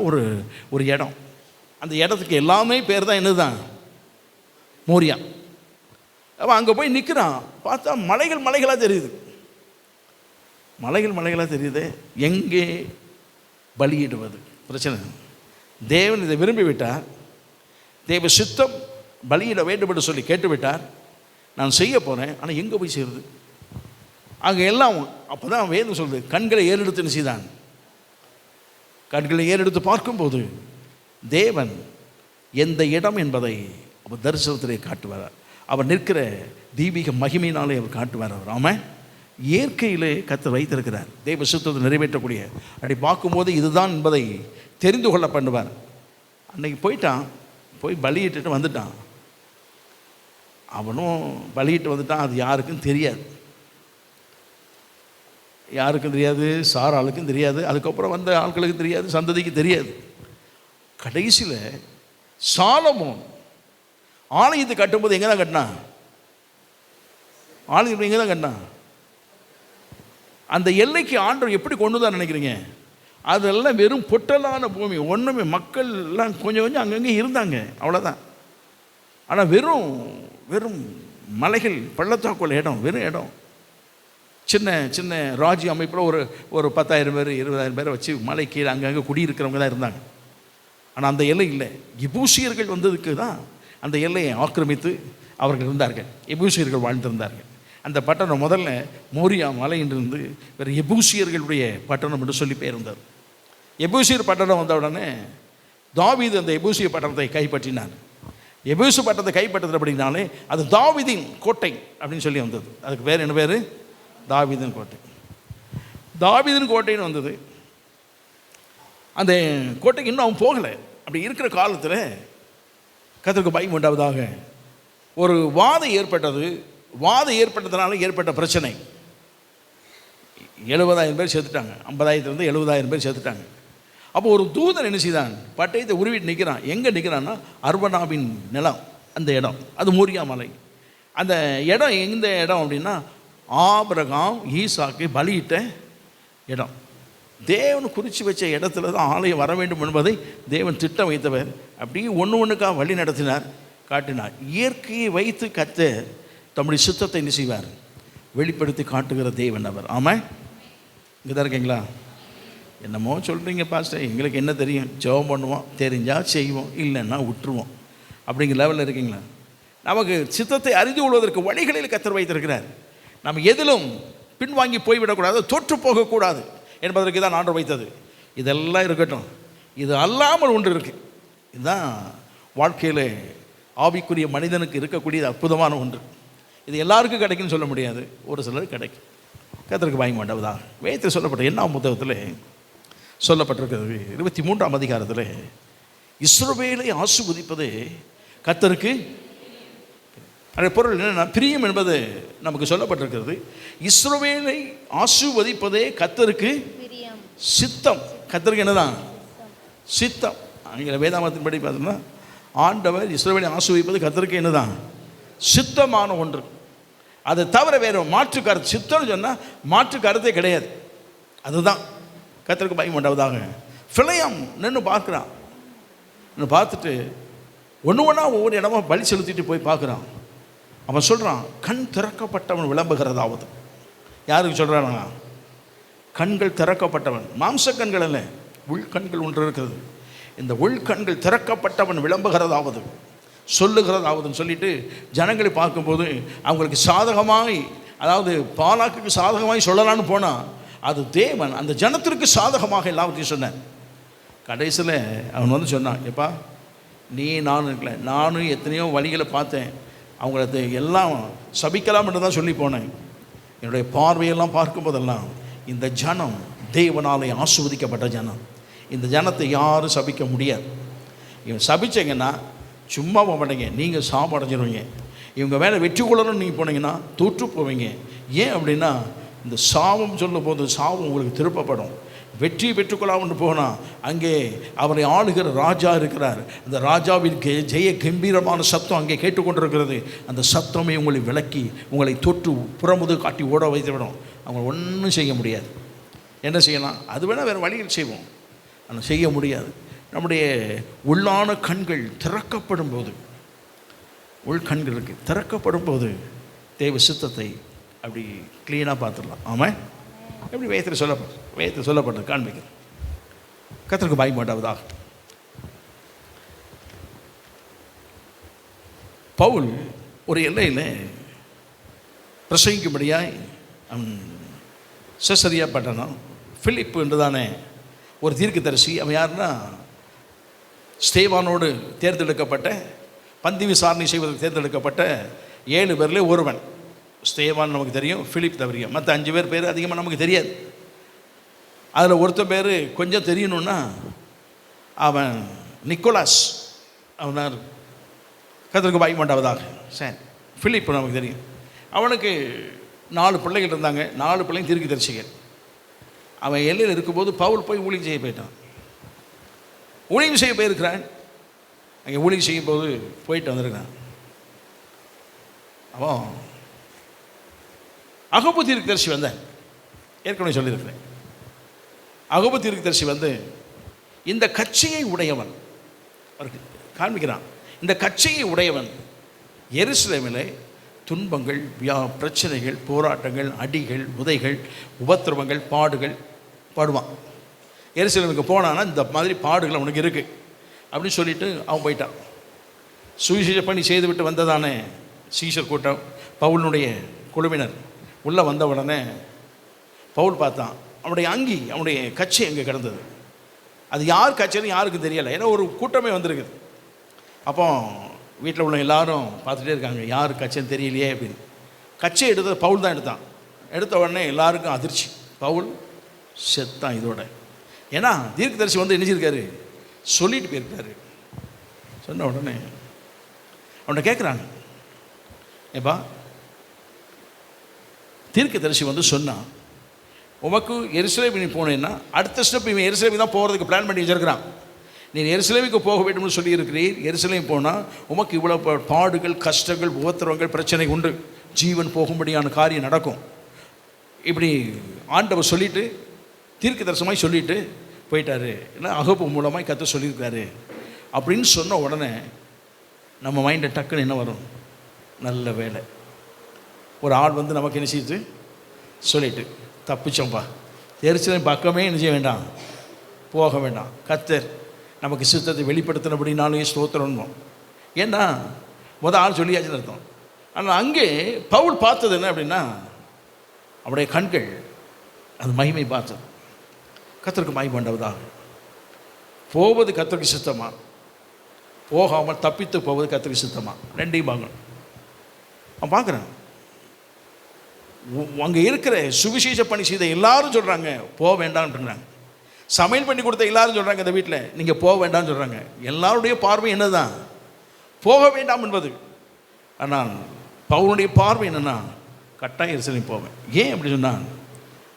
ஒரு இடம். அந்த இடத்துக்கு எல்லாமே பேர் தான் என்னது தான் மோரியா. அவன் அங்கே போய் நிற்கிறான். பார்த்தா மலைகள் மலைகளாக தெரியுது. மலைகள் மலைகளாக தெரியுது. எங்கே பலியிடுவது? பிரச்சனை. தேவன் இதை விரும்பி விட்டார். தேவ சித்தம் பலியிட வேண்டும் என்று சொல்லி கேட்டுவிட்டார். நான் செய்ய போகிறேன், ஆனால் எங்கே போய் செய்கிறது? அங்கே எல்லாம் அப்போ தான் வேதம் சொல்லுது, கண்களை ஏறெடுத்து செய்தான். கண்களை ஏறெடுத்து பார்க்கும்போது தேவன் எந்த இடம் என்பதை அவர் தரிசனத்திலே காட்டுவார். அவர் நிற்கிற தீபிக மகிமையினாலே அவர் காட்டுவார். அவர் ஆமாம், இயற்கையிலே கர்த்தர் வைத்திருக்கிறார் தேவ சித்தத்தை நிறைவேற்றக்கூடிய. அப்படி பார்க்கும்போது இதுதான் என்பதை தெரிந்து கொள்ள பண்ணுவார். அன்னைக்கு போயிட்டான், போய் பலியிட்டு வந்துட்டான். அவனும் பலியிட்டு வந்துட்டான். அது யாருக்கும் தெரியாது, யாருக்கும் தெரியாது, சாராளுக்கும் தெரியாது, அதுக்கப்புறம் வந்த ஆட்களுக்கு தெரியாது, சந்ததிக்கு தெரியாது. கடைசியில் சாலமோன் ஆலயத்தை கட்டும்போது எங்கே தான் கட்டினான்? ஆலயத்தை எங்கே தான் கட்டினான்? அந்த எல்லைக்கு ஆண்டவர் எப்படி கொண்டு தான் நினைக்கிறீங்க? அதெல்லாம் வெறும் பொட்டலான பூமி, ஒன்றுமே, மக்கள் எல்லாம் கொஞ்சம் கொஞ்சம் அங்கங்கே இருந்தாங்க, அவ்வளோதான். ஆனால் வெறும் வெறும் மலைகள், பள்ளத்தாக்குள்ள இடம், வெறும் இடம். சின்ன சின்ன ராஜ்ய அமைப்பில் ஒரு 10,000 பேர் 20,000 பேரை வச்சு மலை கீழே அங்கங்கே குடியிருக்கிறவங்க தான் இருந்தாங்க. ஆனால் அந்த எல்லை இல்லை. எபூசியர்கள் வந்ததுக்கு தான் அந்த எல்லையை ஆக்கிரமித்து அவர்கள் இருந்தார்கள். எபூசியர்கள் வாழ்ந்திருந்தார்கள். அந்த பட்டணம் முதல்ல மோரியா மலையிலிருந்து வேறு எபூசியர்களுடைய பட்டணம் என்று சொல்லி பேர் வந்தது. எபூசியர் பட்டணம் வந்த உடனே தாவீது அந்த எபூசிய பட்டணத்தை கைப்பற்றினார். எபூசு பட்டணத்தை கைப்பற்றது அப்படின்னாலே அது தாவீதின் கோட்டை அப்படின்னு சொல்லி வந்தது. அதுக்கு பேர் என்ன பேர்? தாவீதின் கோட்டை. தாவீதின் கோட்டைன்னு வந்தது. அந்த கோட்டைக்கு இன்னும் அவன் போகலை. அப்படி இருக்கிற காலத்தில் கர்த்தருக்கு பயம் உண்டாவதாக ஒரு வாதம் ஏற்பட்டது. வாதம் ஏற்பட்டதுனால ஏற்பட்ட பிரச்சனை. 70,000 பேர் சேர்த்துட்டாங்க. 50,000 70,000 பேர் சேர்த்துட்டாங்க. அப்போ ஒரு தூதன் என்ன செய்தான்? பட்டயத்தை உருவிட்டு நிற்கிறான். எங்கே நிற்கிறான்னா, அர்வனாவின் நிலம், அந்த இடம், அது மோரியா மலை. அந்த இடம் எந்த இடம் அப்படின்னா, ஆபிரகாம் ஈசாக்கு பலியிட்ட இடம். தேவன் குறித்து வச்ச இடத்துல தான் ஆலயம் வர வேண்டும் என்பதை தேவன் திட்டம் வைத்தவர். அப்படியே ஒன்றுக்காக வழி நடத்தினார், காட்டினார். இயற்கையை வைத்து கர்த்தர் தம்முடைய சுத்தத்தை என்ன செய்வார்? வெளிப்படுத்தி காட்டுகிற தேவன் அவர். ஆமாம், இங்கே தான் இருக்கீங்களா? என்னமோ சொல்கிறீங்க பாஸ்டர், எங்களுக்கு என்ன தெரியும்? ஜெபம் பண்ணுவோம், தெரிஞ்சால் செய்வோம், இல்லைன்னா விட்டுருவோம் அப்படிங்கிற லெவலில் இருக்கீங்களா? நமக்கு சித்தத்தை அறிந்து கொள்வதற்கு வழிகளில் கர்த்தர் வைத்திருக்கிறார். நம்ம எதிலும் பின்வாங்கி போய்விடக்கூடாது, தோற்று போகக்கூடாது என்பதற்கு தான் ஆண்டவர் வைத்தது. இதெல்லாம் இருக்கட்டும், இது அல்லாமல் ஒன்று இருக்குது. இதுதான் வாழ்க்கையில் ஆவிக்குரிய மனிதனுக்கு இருக்கக்கூடிய அற்புதமான ஒன்று. இது எல்லாருக்கும் கிடைக்குன்னு சொல்ல முடியாது, ஒரு சிலருக்கு கிடைக்கும். கர்த்தருக்கு பயம் வேண்டாவதா? வேதத்தில் சொல்லப்பட்ட 8ஆம் புத்தகத்தில் சொல்லப்பட்டிருக்கிறது, 23ஆம் அதிகாரத்தில் இஸ்ரவேலை ஆசீர்வதிப்பது கர்த்தருக்கு. அதன் பொருள் என்னென்னா, பிரியம் என்பது நமக்கு சொல்லப்பட்டிருக்கிறது. இஸ்ரவேலை ஆசீர்வதிப்பதே கர்த்தருக்கு சித்தம். கர்த்தருக்கு என்னதான் சித்தம்? ஆங்கில வேதாமத்தின் படி பார்த்தோம்னா, ஆண்டவர் இஸ்ரவேலை ஆசீர்வதிப்பது கர்த்தருக்கு என்னதான் சித்தமான ஒன்று. அதை தவிர வேறு மாற்று கருத்து, சித்தம்னு சொன்னால் மாற்று கருத்தே கிடையாது. அதுதான் கர்த்தருக்கு பயம் உண்டாவதாக. பிழையாம் நின்று பார்க்குறான். பார்த்துட்டு ஒவ்வொன்றா ஒவ்வொரு இடமா பலி செலுத்திட்டு போய் பார்க்குறான். அவன் சொல்கிறான், கண் திறக்கப்பட்டவன் விளம்புகிறதாவது. யாருக்கு சொல்கிறானா? கண்கள் திறக்கப்பட்டவன். மாம்ச கண்கள் அல்ல, உள்கண்கள் ஒன்று இருக்கிறது. இந்த உள்கண்கள் திறக்கப்பட்டவன் விளம்புகிறதாவது, சொல்லுகிறதாவதுன்னு சொல்லிட்டு ஜனங்களை பார்க்கும்போது அவங்களுக்கு சாதகமாய், அதாவது பாலாக்குக்கு சாதகமாய் சொல்லலான்னு போனால் அது தேவன் அந்த ஜனத்திற்கு சாதகமாக எல்லாத்தையும் சொன்னான். கடைசியில் அவன் வந்து சொன்னான், எப்பா நீ நானும் இருக்கல, நானும் எத்தனையோ வழிகளை பார்த்தேன், அவங்கள எல்லாம் சபிக்கலாம் என்று தான் சொல்லி போனேன். என்னுடைய பார்வையெல்லாம் பார்க்கும்போதெல்லாம் இந்த ஜனம் தேவனாலே ஆசீர்வதிக்கப்பட்ட ஜனம். இந்த ஜனத்தை யாரும் சபிக்க முடியாது. இவன் சபிச்சிங்கன்னா சும்மா போக மாட்டீங்க, நீங்கள் சாபம் அடைஞ்சிருவீங்க. இவங்க மேலே வெற்றி கொள்ளணும்னு நீங்கள் போனீங்கன்னா தோற்று போவீங்க. ஏன் அப்படின்னா, இந்த சாபம் சொல்லும் போது சாபம் உங்களுக்கு திருப்பப்படும். வெற்றி பெற்றுக்கொள்ளாமல் போனால் அங்கே அவரை ஆளுகிற ராஜா இருக்கிறார். அந்த ராஜாவின் ஜெய கம்பீரமான சத்தம் அங்கே கேட்டுக்கொண்டிருக்கிறது. அந்த சத்தமே உங்களை விளக்கி உங்களை தொற்று புறமுது காட்டி ஓட வைத்துவிடும். அவங்க ஒன்றும் செய்ய முடியாது. என்ன செய்யலாம்? அது வேணால் வேறு வழியில் செய்வோம், ஆனால் செய்ய முடியாது. நம்முடைய உள்ளான கண்கள் திறக்கப்படும் போது உள்கண்கள் இருக்குது. திறக்கப்படும் போது தேவ சித்தத்தை அப்படி க்ளீனாக பார்த்துடலாம். ஆமாம், எப்படி வேதத்தில் சொல்லப்பட்டது காண்பிக்கிறேன். கர்த்தருக்கு பயப்படாவதாக. பவுல் ஒரு எல்லையில் பிரசங்கிக்கும்படியாய் செசரியா பட்டணம், பிலிப் என்றுதானே ஒரு தீர்க்கதரிசி. அவன் யாருன்னா ஸ்தேவானோடு தேர்ந்தெடுக்கப்பட்ட, பந்தி விசாரணை செய்வதற்கு தேர்ந்தெடுக்கப்பட்ட 7 பேரில் ஒருவன். ஸ்தேவான் நமக்கு தெரியும், பிலிப் தவறியும். மற்ற 5 பேர் அதிகமாக நமக்கு தெரியாது. அதில் ஒருத்தர் பேர் கொஞ்சம் தெரியணுன்னா அவன் நிக்கோலாஸ். அவனார் கர்த்தருக்கு பயப்படாவதாக. சரி, பிலிப் நமக்கு தெரியும். அவனுக்கு 4 பிள்ளைகள் இருந்தாங்க. 4 பிள்ளைங்க தீர்க்கதரிசிகள். அவன் எல்லையில் இருக்கும்போது பவுல் போய் ஊழியம் செய்ய போயிட்டான். ஊழியம் செய்ய போயிருக்கிறான். அங்கே ஊழியம் செய்யும் போது போயிட்டு வந்திருக்கிறான். அவன் அகபு தீர்க்கதரிசி வந்தேன், ஏற்கனவே சொல்லியிருக்கிறேன். அகபு தீர்க்கதரிசி வந்து இந்த கட்சியை உடையவன் அவருக்கு காண்பிக்கிறான். இந்த கட்சியை உடையவன் எருசலேமிலே துன்பங்கள், பிரச்சனைகள், போராட்டங்கள், அடிகள், உதைகள், உபத்திரவங்கள், பாடுகள் படுவான். எருசலேமுக்கு போனான்னா இந்த மாதிரி பாடுகள் அவனுக்கு இருக்குது அப்படின்னு சொல்லிட்டு அவன் போயிட்டான். சுவிசேஷ பணி செய்துவிட்டு வந்ததானே சீஷர் கூட்டம், பவுலினுடைய குழுவினர் உள்ளே வந்த உடனே பவுல் பார்த்தான். அவனுடைய அங்கி, அவனுடைய கட்சி அங்கே கிடந்தது. அது யார் கட்சின்னு யாருக்கும் தெரியலை. ஏன்னா ஒரு கூட்டமே வந்திருக்குது. அப்போ வீட்டில் உள்ள எல்லாரும் பார்த்துட்டே இருக்காங்க, யார் கட்சின்னு தெரியலையே அப்படின்னு. கட்சியை எடுத்தது பவுல் தான் எடுத்தான். எடுத்த உடனே எல்லாருக்கும் அதிர்ச்சி, பவுல் செத்தான் இதோட. ஏன்னா தீர்க்கதரிசி வந்து நினைச்சிருக்காரு, சொல்லிட்டு போயிருக்காரு. சொன்ன உடனே அவனை கேட்குறாங்க, ஏப்பா தீர்க்கதரிசி வந்து சொன்னான், உமக்கு எருசலேம் நீ போனேன்னா அடுத்த ஸ்டெப் இவன் எருசலேம் தான் போகிறதுக்கு பிளான் பண்ணி வச்சிருக்கிறான். நீ எருசலேமுக்கு போக வேண்டும்னு சொல்லியிருக்கிறீர். எருசலேம் போனால் உமக்கு இவ்வளோ பாடுகள், கஷ்டங்கள், உபத்திரவங்கள், பிரச்சனை உண்டு. ஜீவன் போகும்படியான காரியம் நடக்கும். இப்படி ஆண்டவர் சொல்லிவிட்டு தீர்க்கதரிசனமாய் சொல்லிவிட்டு போயிட்டாரு. இல்லை அகப்பு மூலமாக கர்த்தர் சொல்லியிருக்காரு அப்படின்னு சொன்ன உடனே நம்ம மைண்டில் டக்குன்னு என்ன வரும்? நல்ல வேலை, ஒரு ஆள் வந்து நமக்கு என்ன செய்யுது சொல்லிட்டு தப்பிச்சோம்பா, எருசலேம் பக்கமே என்ன செய்ய வேண்டாம், போக வேண்டாம். கர்த்தர் நமக்கு சித்தத்தை வெளிப்படுத்தினபடினாலே ஸ்தோத்திரம். ஏன்னா ஆள் சொல்லியாச்சுன்னு அர்த்தம். ஆனால் அங்கே பவுல் பார்த்தது என்ன அப்படின்னா, அவருடைய கண்கள் அது மகிமை பார்த்தது. கர்த்தருக்கு மகிமை பண்ணவதாக. போவது கர்த்தருக்கு சித்தமா, போகாமல் தப்பித்து போவது கர்த்தருக்கு சித்தமா, ரெண்டையும் பார்க்கணும். அவன் பார்க்குறேன், அங்கே இருக்கிற சுவிசேஷ பணி செய்த எல்லாரும் சொல்கிறாங்க போக வேண்டாம்ன்றாங்க. சமையல் பண்ணி கொடுத்த எல்லாரும் சொல்கிறாங்க இந்த வீட்டில் நீங்கள் போக வேண்டாம்னு சொல்கிறாங்க. எல்லாருடைய பார்வை என்ன தான், போக வேண்டாம் என்பது. ஆனால் பவுனுடைய பார்வை என்னென்னா, கட்டாயம் எருசலேம் போவேன். ஏன் அப்படி சொன்னான்?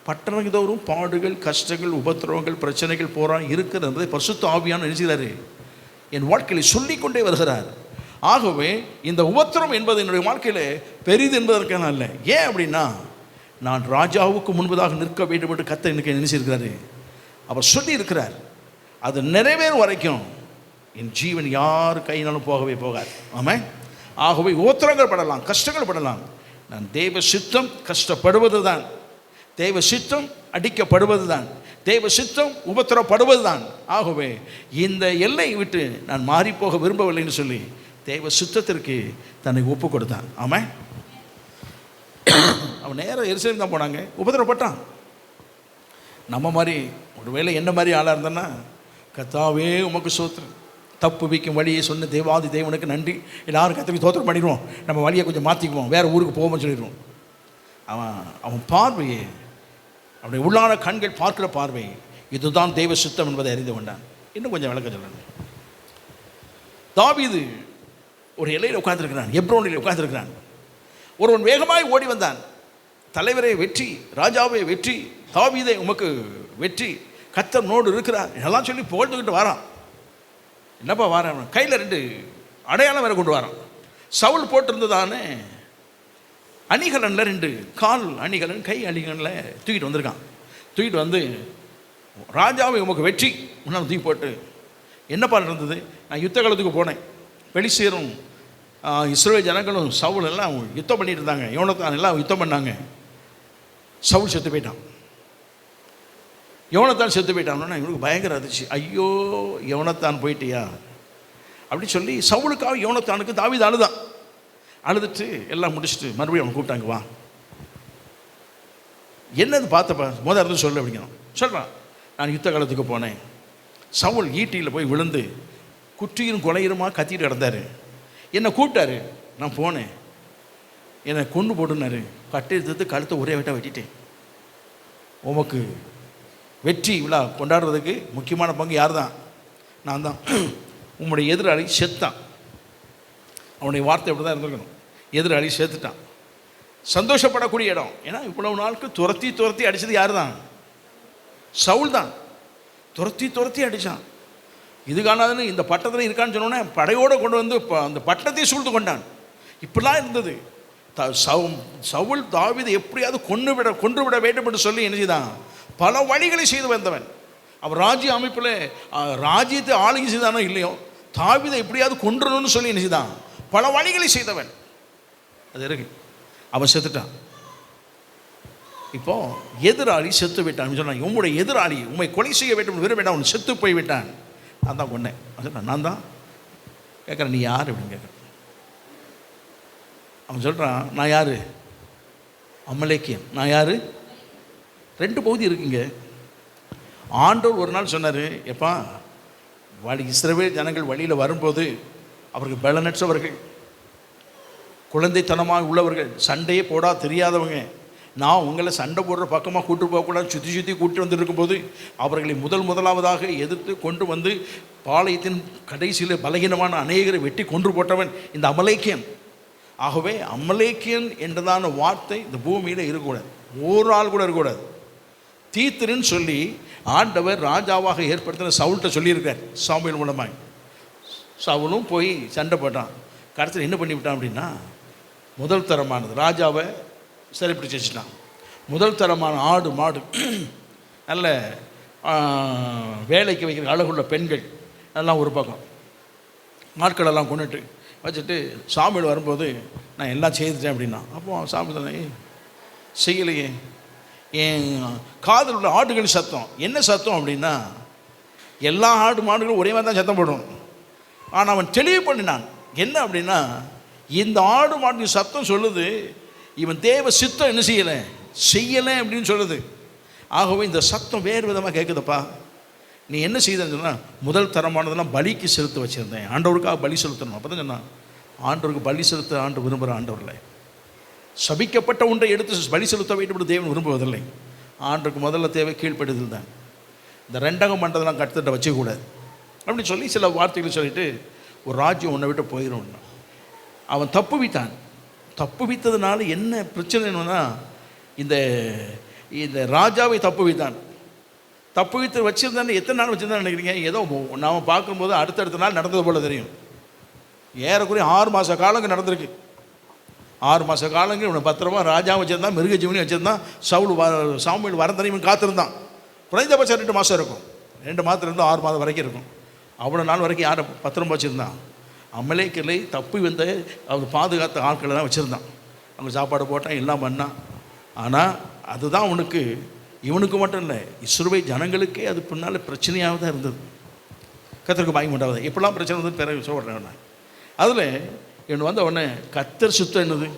பட்டணம் தோறும் பாடுகள், கஷ்டங்கள், உபத்திரவங்கள், பிரச்சனைகள் போராட்டம் இருக்கிறது என்பதை பரிசுத்த ஆவியானவர் நினைச்சாரு, என் வாழ்க்கையில் சொல்லிக்கொண்டே வருகிறார். ஆகவே இந்த உபத்திரம் என்பது என்னுடைய வாழ்க்கையில் பெரிது என்பதற்கான அல்ல. ஏன் அப்படின்னா, நான் ராஜாவுக்கு முன்பதாக நிற்க வேண்டும் என்று கர்த்தர் எனக்கு நினைச்சிருக்கிறாரு. அவர் சொல்லி இருக்கிறார், அது நிறைவேறும் வரைக்கும் என் ஜீவன் யார் கையினாலும் போகவே போகாது. ஆமாம். ஆகவே உபத்திரங்கள் படலாம், கஷ்டங்கள் படலாம். நான் தேவ சித்தம் கஷ்டப்படுவது தான், தேவ சித்தம் அடிக்கப்படுவது தான், தேவ சித்தம் உபத்திரப்படுவது தான். ஆகவே இந்த எல்லை விட்டு நான் மாறிப்போக விரும்பவில்லைன்னு சொல்லி தேவ சித்தத்திற்கு தன்னை ஒப்பு கொடுத்தான். ஆமாம். அவன் நேரம் எருசலேம் தான் போனாங்க, உபத்திரப்பட்டான். நம்ம மாதிரி ஒருவேளை என்ன மாதிரி ஆளாக இருந்தேன்னா, கர்த்தாவே உமக்கு ஸ்தோத்திரம், தப்பு வைக்கும் வழியை சொன்ன தேவாதி தேவனுக்கு நன்றி, எல்லாரும் கர்த்தருக்கு ஸ்தோத்திரம் பண்ணிடுவோம், நம்ம வழியை கொஞ்சம் மாற்றிக்குவோம், வேறு ஊருக்கு போவோம்னு சொல்லிடுவோம். அவன் பார்வையே, அவனுடைய உள்ளான கண்கள் பார்க்கிற பார்வை, இதுதான் தெய்வ சித்தம் என்பதை அறிந்து கொண்டான். இன்னும் கொஞ்சம் விளக்க சொல்லணும். தாவீது ஒரு எல்லையில் உட்கார்ந்துருக்கிறான், எப்ரோனில் உட்கார்ந்துருக்கிறான். ஒருவன் வேகமாய் ஓடி வந்தான், தலைவரை வெற்றி, ராஜாவை வெற்றி, தாவீதை உமக்கு வெற்றி, கர்த்தர் நோடு இருக்கிறார் எல்லாம் சொல்லி புகழ்ந்துக்கிட்டு வாரான். என்னப்பா வாரான்? கையில் 2 அடையாளம் வேற கொண்டு வரான். சவுல் போட்டிருந்ததானே அணிகலனில் 2 கால் அணிகலன், கை அணிகலனில் தூக்கிட்டு வந்திருக்கான். தூக்கிட்டு வந்து, ராஜாவை உமக்கு வெற்றி முன்னாள் தூக்கி போட்டு, என்னப்பா இருந்தது? நான் யுத்த காலத்துக்கு போனேன், பெலிஸ்தரும் இஸ்ரவேல் ஜனங்களும் சவுல் எல்லாம் யுத்தம் பண்ணிட்டு இருந்தாங்க. யோனத்தான் எல்லாம் யுத்தம் பண்ணாங்க. சவுல் செத்து போயிட்டான். யோனத்தான் செத்து போயிட்டான்னா இவனுக்கு பயங்கர அதிர்ச்சி. ஐயோ யோனத்தான் போயிட்டியா அப்படின்னு சொல்லி சவுலுக்காக யோனத்தானுக்கு தாவீது அழுதான். அழுதுட்டு எல்லாம் முடிச்சுட்டு மறுபடியும் அவன் கூப்பிட்டாங்க, வா என்னது பார்த்தப்ப இருந்து சொல்லு அப்படிங்கிறான். சொல்கிறான், நான் யுத்த காலத்துக்கு போனேன். சவுல் ஈட்டியில் போய் விழுந்து குற்றியும் கொலையுமா கத்திட்டு கிடந்தார். என்னை கூப்பிட்டாரு, நான் போனேன். என்னை கொண்டு போட்டுனாரு. கட்டை எடுத்து கழுத்தை ஒரே வெட்டாக வெட்டிட்டேன். உமக்கு வெற்றி விழா கொண்டாடுறதுக்கு முக்கியமான பங்கு யார் தான்? நான் தான். உம்முடைய எதிராளி செத்தான். அவனுடைய வார்த்தை எப்படி தான் இருந்திருக்கணும். எதிராளி செத்துட்டான். சந்தோஷப்படக்கூடிய இடம். ஏன்னா இவ்வளவு நாளுக்கு துரத்தி அடித்தது யார் தான்? சவுல் தான். துரத்தி அடித்தான். இது காணாதுன்னு இந்த பட்டத்தில் இருக்கான்னு சொன்னோன்னே படையோடு கொண்டு வந்து அந்த பட்டத்தை சூழ்ந்து கொண்டான். இப்படிலாம் இருந்தது. சவுல் தாவீதை எப்படியாவது கொன்று விட வேண்டும் என்று சொல்லி என்ன செய்தான்? பல வழிகளை செய்து வந்தவன். அவன் ராஜ்ய அமைப்பில் ராஜ்யத்தை ஆளுகை செய்தானோ இல்லையோ, தாவீதை எப்படியாவது கொன்றணும்னு சொல்லி என்ன செய்தான்? பல வழிகளை செய்தவன். அது இருக்கு. அவன் செத்துட்டான். இப்போ எதிராளி செத்து விட்டான் சொன்னான். உம்முடைய எதிராளி உண்மை கொலை செய்ய வேண்டும் விரும்பிட்டான், அவன் செத்து போய் விட்டான். நான் தான் கொன்னேன். சொன்னான், நான் தான். கேட்குறேன், நீ யார் அப்படின்னு கேட்குறேன். அவன் சொல்கிறான், நான் யார்? அமலேக்கியன். நான் யார்? 2 பகுதி இருக்குங்க. ஆண்டவர் ஒரு நாள் சொன்னார், எப்பா இஸ்ரவேல் ஜனங்கள் வழியில் வரும்போது அவர்கள் பலனற்றவர்கள், குழந்தைத்தனமாக உள்ளவர்கள், சண்டையே போடா தெரியாதவங்க, நான் உங்களை சண்டை போடுற பக்கமாக கூட்டு போகக்கூடாது சுற்றி கூட்டி வந்துருக்கும் போது அவர்களை முதலாவதாக எதிர்த்து கொண்டு வந்து பாளையத்தின் கடைசியில் பலகீனமான அநேகரை வெட்டி கொன்று போட்டவன் இந்த அமலேக்கியன். ஆகவே அமலேக்கியன் என்றதான வார்த்தை இந்த பூமியில் இருக்கக்கூடாது. ஒரு ஆள் கூட இருக்கக்கூடாது. தீத்துருன்னு சொல்லி ஆண்டவர் ராஜாவாக ஏற்படுத்தின சவுல்கிட்ட சொல்லியிருக்கார் சாமுவேல் மூலமாக. சவுலும் போய் சண்டை போட்டான். கடைசியில் என்ன பண்ணிவிட்டான் அப்படின்னா, முதல் தரமானது ராஜாவை சிறைப்பிடிச்சு வச்சுட்டான். முதல் தரமான ஆடு மாடு, நல்ல வேலைக்கு வைக்கிற அழகுள்ள பெண்கள் எல்லாம் ஒரு பக்கம், நாட்களெல்லாம் கொண்டுட்டு வச்சுட்டு சாமியில் வரும்போது நான் எல்லாம் செய்துட்டேன் அப்படின்னா, அப்போ சாமி தானே செய்யலையே. என் காதில் உள்ள ஆடுகள் சத்தம் என்ன சத்தம் அப்படின்னா, எல்லா ஆடு மாடுகளும் ஒரே மாதிரி தான் சத்தம் போடும். ஆனால் அவன் தெளிவு பண்ணினான். என்ன அப்படின்னா, இந்த ஆடு மாடு சத்தம் சொல்லுது இவன் தேவ சித்தம் என்ன செய்யலை அப்படின்னு சொல்லுது. ஆகவே இந்த சத்தம் வேறு விதமாக கேட்குதுப்பா. நீ என்ன செய்தன்னு சொன்னால், முதல் தரமானதெல்லாம் பலிக்கு செலுத்த வச்சுருந்தேன், ஆண்டவருக்காக பலி செலுத்தணும். அப்போ தான் சொன்னான், ஆண்டவருக்கு பலி செலுத்த ஆண்டு விரும்புகிற ஆண்டவரில் சபிக்கப்பட்ட ஒன்றை எடுத்து பலி செலுத்த வேண்டும் என்று தேவன் விரும்புவதில்லை. ஆண்டுக்கு முதல்ல தேவை கீழ்ப்படுதல் தான். இந்த ரெண்டகம் பண்ணுறதெல்லாம் கட்டுத்திட்ட வச்சுக்கூடாது அப்படின்னு சொல்லி சில வார்த்தைகளை சொல்லிவிட்டு ஒரு ராஜ்யம் உன்னை விட்டு போயிடும். அவன் தப்பு வைத்ததுனால என்ன பிரச்சனைன்னா, இந்த ராஜாவை தப்பு வைத்து வச்சுருந்தானே எத்தனை நாள் வச்சுருந்தான்னு நினைக்கிறீங்க? ஏதோ நாம் பார்க்கும்போது அடுத்தடுத்த நாள் நடந்தது போல் தெரியும். ஏறக்குறைய 6 மாத காலங்கள் நடந்திருக்கு. 6 மாத காலங்கள் இவனை பத்திரமா ராஜா வச்சுருந்தான், மிருக ஜீவனையும் வச்சுருந்தான். சாமுவேல் வரந்தனையும் காத்திருந்தான். குறைந்தபட்சம் 2 மாதம் இருக்கும். 2 மாதத்துலேருந்து 6 மாதம் வரைக்கும் இருக்கும். அவ்வளோ நாள் வரைக்கும் யாரை பத்திரமா வச்சுருந்தான்? அமலேக்கியலை தப்பி வந்த அவர் பாதுகாத்த ஆட்களை தான் வச்சுருந்தான். அவங்க சாப்பாடு போட்டான், எல்லாம் பண்ணான். ஆனால் அதுதான் இவனுக்கு மட்டும் இல்லை, இஸ்ரவேல் ஜனங்களுக்கே அது பின்னால் பிரச்சனையாக தான் இருந்தது. கர்த்தருக்கு பயன் உண்டாவது. எப்படிலாம் பிரச்சனை வந்து பிறகு சொல்கிறேன். அதில் இவன் வந்த உடனே கர்த்தர் சுத்தம் என்னது,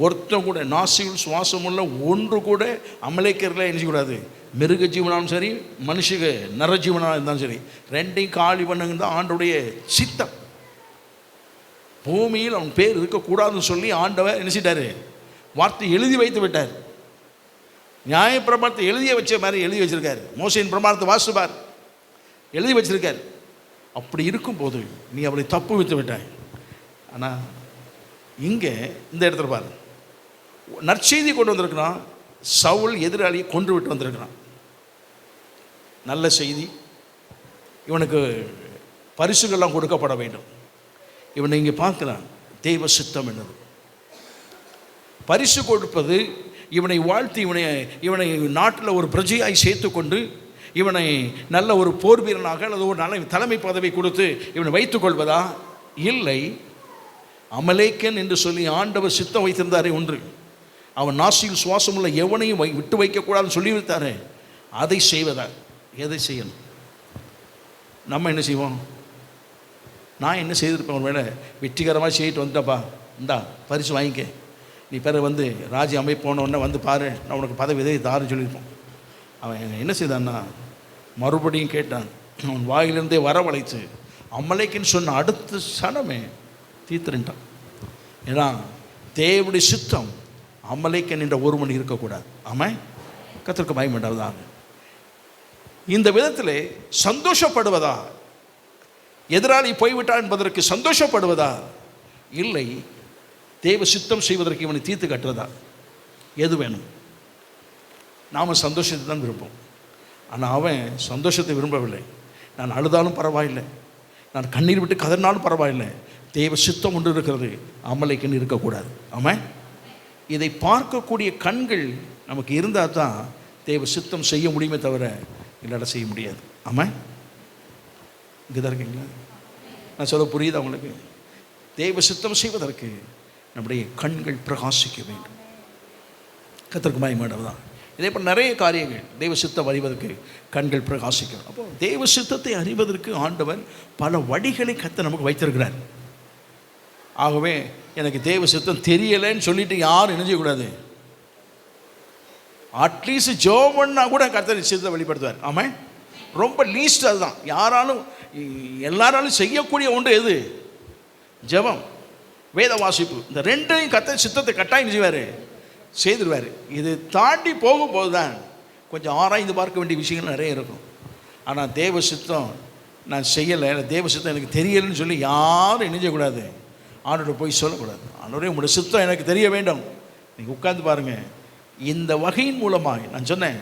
ஒருத்தன் கூட நாசிகள் சுவாசமுள்ள ஒன்று கூட அமலேக்கியர்களை என்ன செய்யக்கூடாது. மிருக ஜீவனாலும் சரி, மனுஷக நரஜீவனாக இருந்தாலும் சரி, 2ஐயும் காலி பண்ணுங்க தான் ஆண்டோடைய சித்தம். பூமியில் அவன் பேர் இருக்கக்கூடாதுன்னு சொல்லி ஆண்டவர் என்ன செய்தார்? வார்த்தை எழுதி வைத்து விட்டார். நியாய பிரமாணத்தை எழுதிய வச்ச மாதிரி எழுதி வச்சிருக்காரு. மோசையின் பிரமாணத்தை வாசிப்பார், எழுதி வச்சிருக்கார். அப்படி இருக்கும்போது நீ அவளை தப்பு வைத்து விட்டாய். ஆனால் இங்கே இந்த இடத்துல பாரு, நற்செய்தி கொண்டு வந்திருக்கிறான். சவுல் எதிராளியை கொன்று விட்டு வந்திருக்கிறான். நல்ல செய்தி. இவனுக்கு பரிசுகள்லாம் கொடுக்கப்பட வேண்டும். இவனை இங்கே பார்க்கலாம், தெய்வ சித்தம் என்னது. பரிசு கொடுப்பது, இவனை வாழ்த்தி இவனை நாட்டில் ஒரு பிரஜையாய் சேர்த்து கொண்டு இவனை நல்ல ஒரு போர் வீரனாக அல்லது ஒரு நல்ல தலைமை பதவி கொடுத்து இவனை வைத்துக் கொள்வதா? இல்லை. அமலேக்கன் என்று சொல்லி ஆண்டவர் சித்தம் வைத்திருந்தாரே ஒன்று, அவன் நாசியில் சுவாசமுள்ள எவனையும் விட்டு வைக்கக்கூடாதுன்னு சொல்லி வைத்தாரே, அதை செய்வதா? எதை செய்யணும்? நம்ம என்ன செய்வோம்? நான் என்ன செய்திருப்பேன்? ஒரு வேளை வெற்றிகரமாக செய்யிட்டு வந்துட்டப்பா, இந்தா பரிசு வாங்கிக்க, நீ பிறகு வந்து ராஜ்ய அமைப்பு போனோடனே வந்து பாரு, நான் உனக்கு பதவி இதை தாருன்னு சொல்லியிருப்போம். அவன் என்ன செய்தான்னா, மறுபடியும் கேட்டான். அவன் வாயிலிருந்தே வரவழைத்து அமலேக்குன்னு சொன்ன அடுத்த சனமே தீர்த்துட்டான். ஏன்னா தேவனுடைய சித்தம் அமலேக்கன் என்ற ஒருவன் இருக்கக்கூடாது. ஆமாம், கர்த்தருக்கு பயப்படாததாக. இந்த விதத்திலே சந்தோஷப்படுவதா, எதிராளி போய்விட்டான் என்பதற்கு சந்தோஷப்படுவதா, இல்லை தேவ சித்தம் செய்வதற்கு இவனை தீர்த்து கட்டுறதா? எது வேணும்? நாம் சந்தோஷத்தை தான் விரும்பும். ஆனால் அவன் சந்தோஷத்தை விரும்பவில்லை. நான் அழுதாலும் பரவாயில்லை, நான் கண்ணீர் விட்டு கதறினாலும் பரவாயில்லை, தேவ சித்தம் ஒன்று இருக்கிறது, அமலேக்கன் இருக்கக்கூடாது. ஆமாம், இதை பார்க்கக்கூடிய கண்கள் நமக்கு இருந்தால் தான் தேவ சித்தம் செய்ய முடியுமே தவிர இல்லாட செய்ய முடியாது. ஆமாம், இங்கே தான் இருக்கீங்களா? நான் சொல்ல புரியுது அவங்களுக்கு? தேவ சித்தம் செய்வதற்கு நம்முடைய கண்கள் பிரகாசிக்க வேண்டும். கர்த்தருக்கு பயப்படாததா? இதே போல் நிறைய காரியங்கள் தெய்வ சித்தம் அறிவதற்கு கண்கள் பிரகாசிக்கணும். அப்போ தெய்வ சித்தத்தை அறிவதற்கு ஆண்டவர் பல வழிகளை கர்த்தர் நமக்கு வைத்திருக்கிறார். ஆகவே எனக்கு தெய்வ சித்தம் தெரியலைன்னு சொல்லிட்டு யாரும் நினைச்சக்கூடாது. அட்லீஸ்ட் ஜெபம்னா கூட கர்த்தர் சித்தத்தை வெளிப்படுத்துவார். ஆமாம், ரொம்ப லீஸ்ட் அதுதான். யாராலும் எல்லாராலும் செய்யக்கூடிய ஒன்று எது? ஜெபம், வேத வாசிப்பு. இந்த ரெண்டையும் கர்த்தர் சித்தத்தை கட்டாயம் செய்வார், செய்திருவார். இது தாண்டி போகும்போது தான் கொஞ்சம் ஆராய்ந்து பார்க்க வேண்டிய விஷயங்கள் நிறைய இருக்கும். ஆனால் தேவ சித்தம் நான் செய்யலை, தேவ சித்தம் எனக்கு தெரியலைன்னு சொல்லி யாரும் நினைக்கக்கூடாது. ஆண்டோட போய் சொல்லக்கூடாது. ஆண்டோடய உங்களுடைய சித்தம் எனக்கு தெரிய வேண்டும். நீங்கள் உட்கார்ந்து பாருங்கள். இந்த வகையின் மூலமாக நான் சொன்னேன்,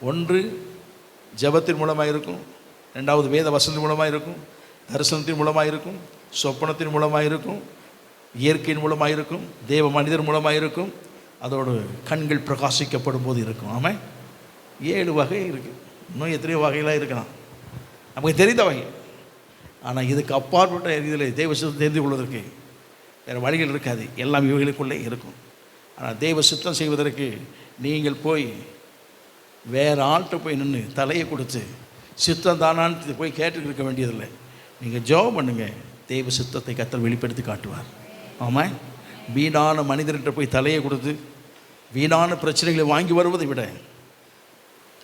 ஒன்று ஜெபத்தின் மூலமாக இருக்கும், ரெண்டாவது வேத வசனத்தின் மூலமாக இருக்கும், தரிசனத்தின் மூலமாக இருக்கும், சொப்பனத்தின் மூலமாக இருக்கும், இயற்கையின் மூலமாக இருக்கும், தேவ மனிதர் மூலமாக இருக்கும், அதோடு கண்கள் பிரகாசிக்கப்படும் போது இருக்கும். ஆமாம், 7 வகை இருக்குது. இன்னும் எத்தனையோ வகையெல்லாம் இருக்கலாம், நமக்கு தெரிந்த வகை. ஆனால் இதுக்கு அப்பாற்பட்ட இதில் தெய்வ சித்தம் தெரிந்து கொள்வதற்கு வேறு வழிகள் இருக்காது, எல்லாம் இவைகளுக்குள்ளே இருக்கும். ஆனால் தெய்வ சித்தம் செய்வதற்கு நீங்கள் போய் வேறு ஆள்கிட்ட போய் நின்று தலையை கொடுத்து சித்தம் தானான்னு போய் கேட்டு இருக்க வேண்டியதில்லை. நீங்கள் ஜெபம் பண்ணுங்கள், தெய்வ சித்தத்தை கர்த்தர் வெளிப்படுத்தி காட்டுவார். ஆமாம், வீணான மனிதர்கிட்ட போய் தலையை கொடுத்து வீணான பிரச்சனைகளை வாங்கி வருவதை விட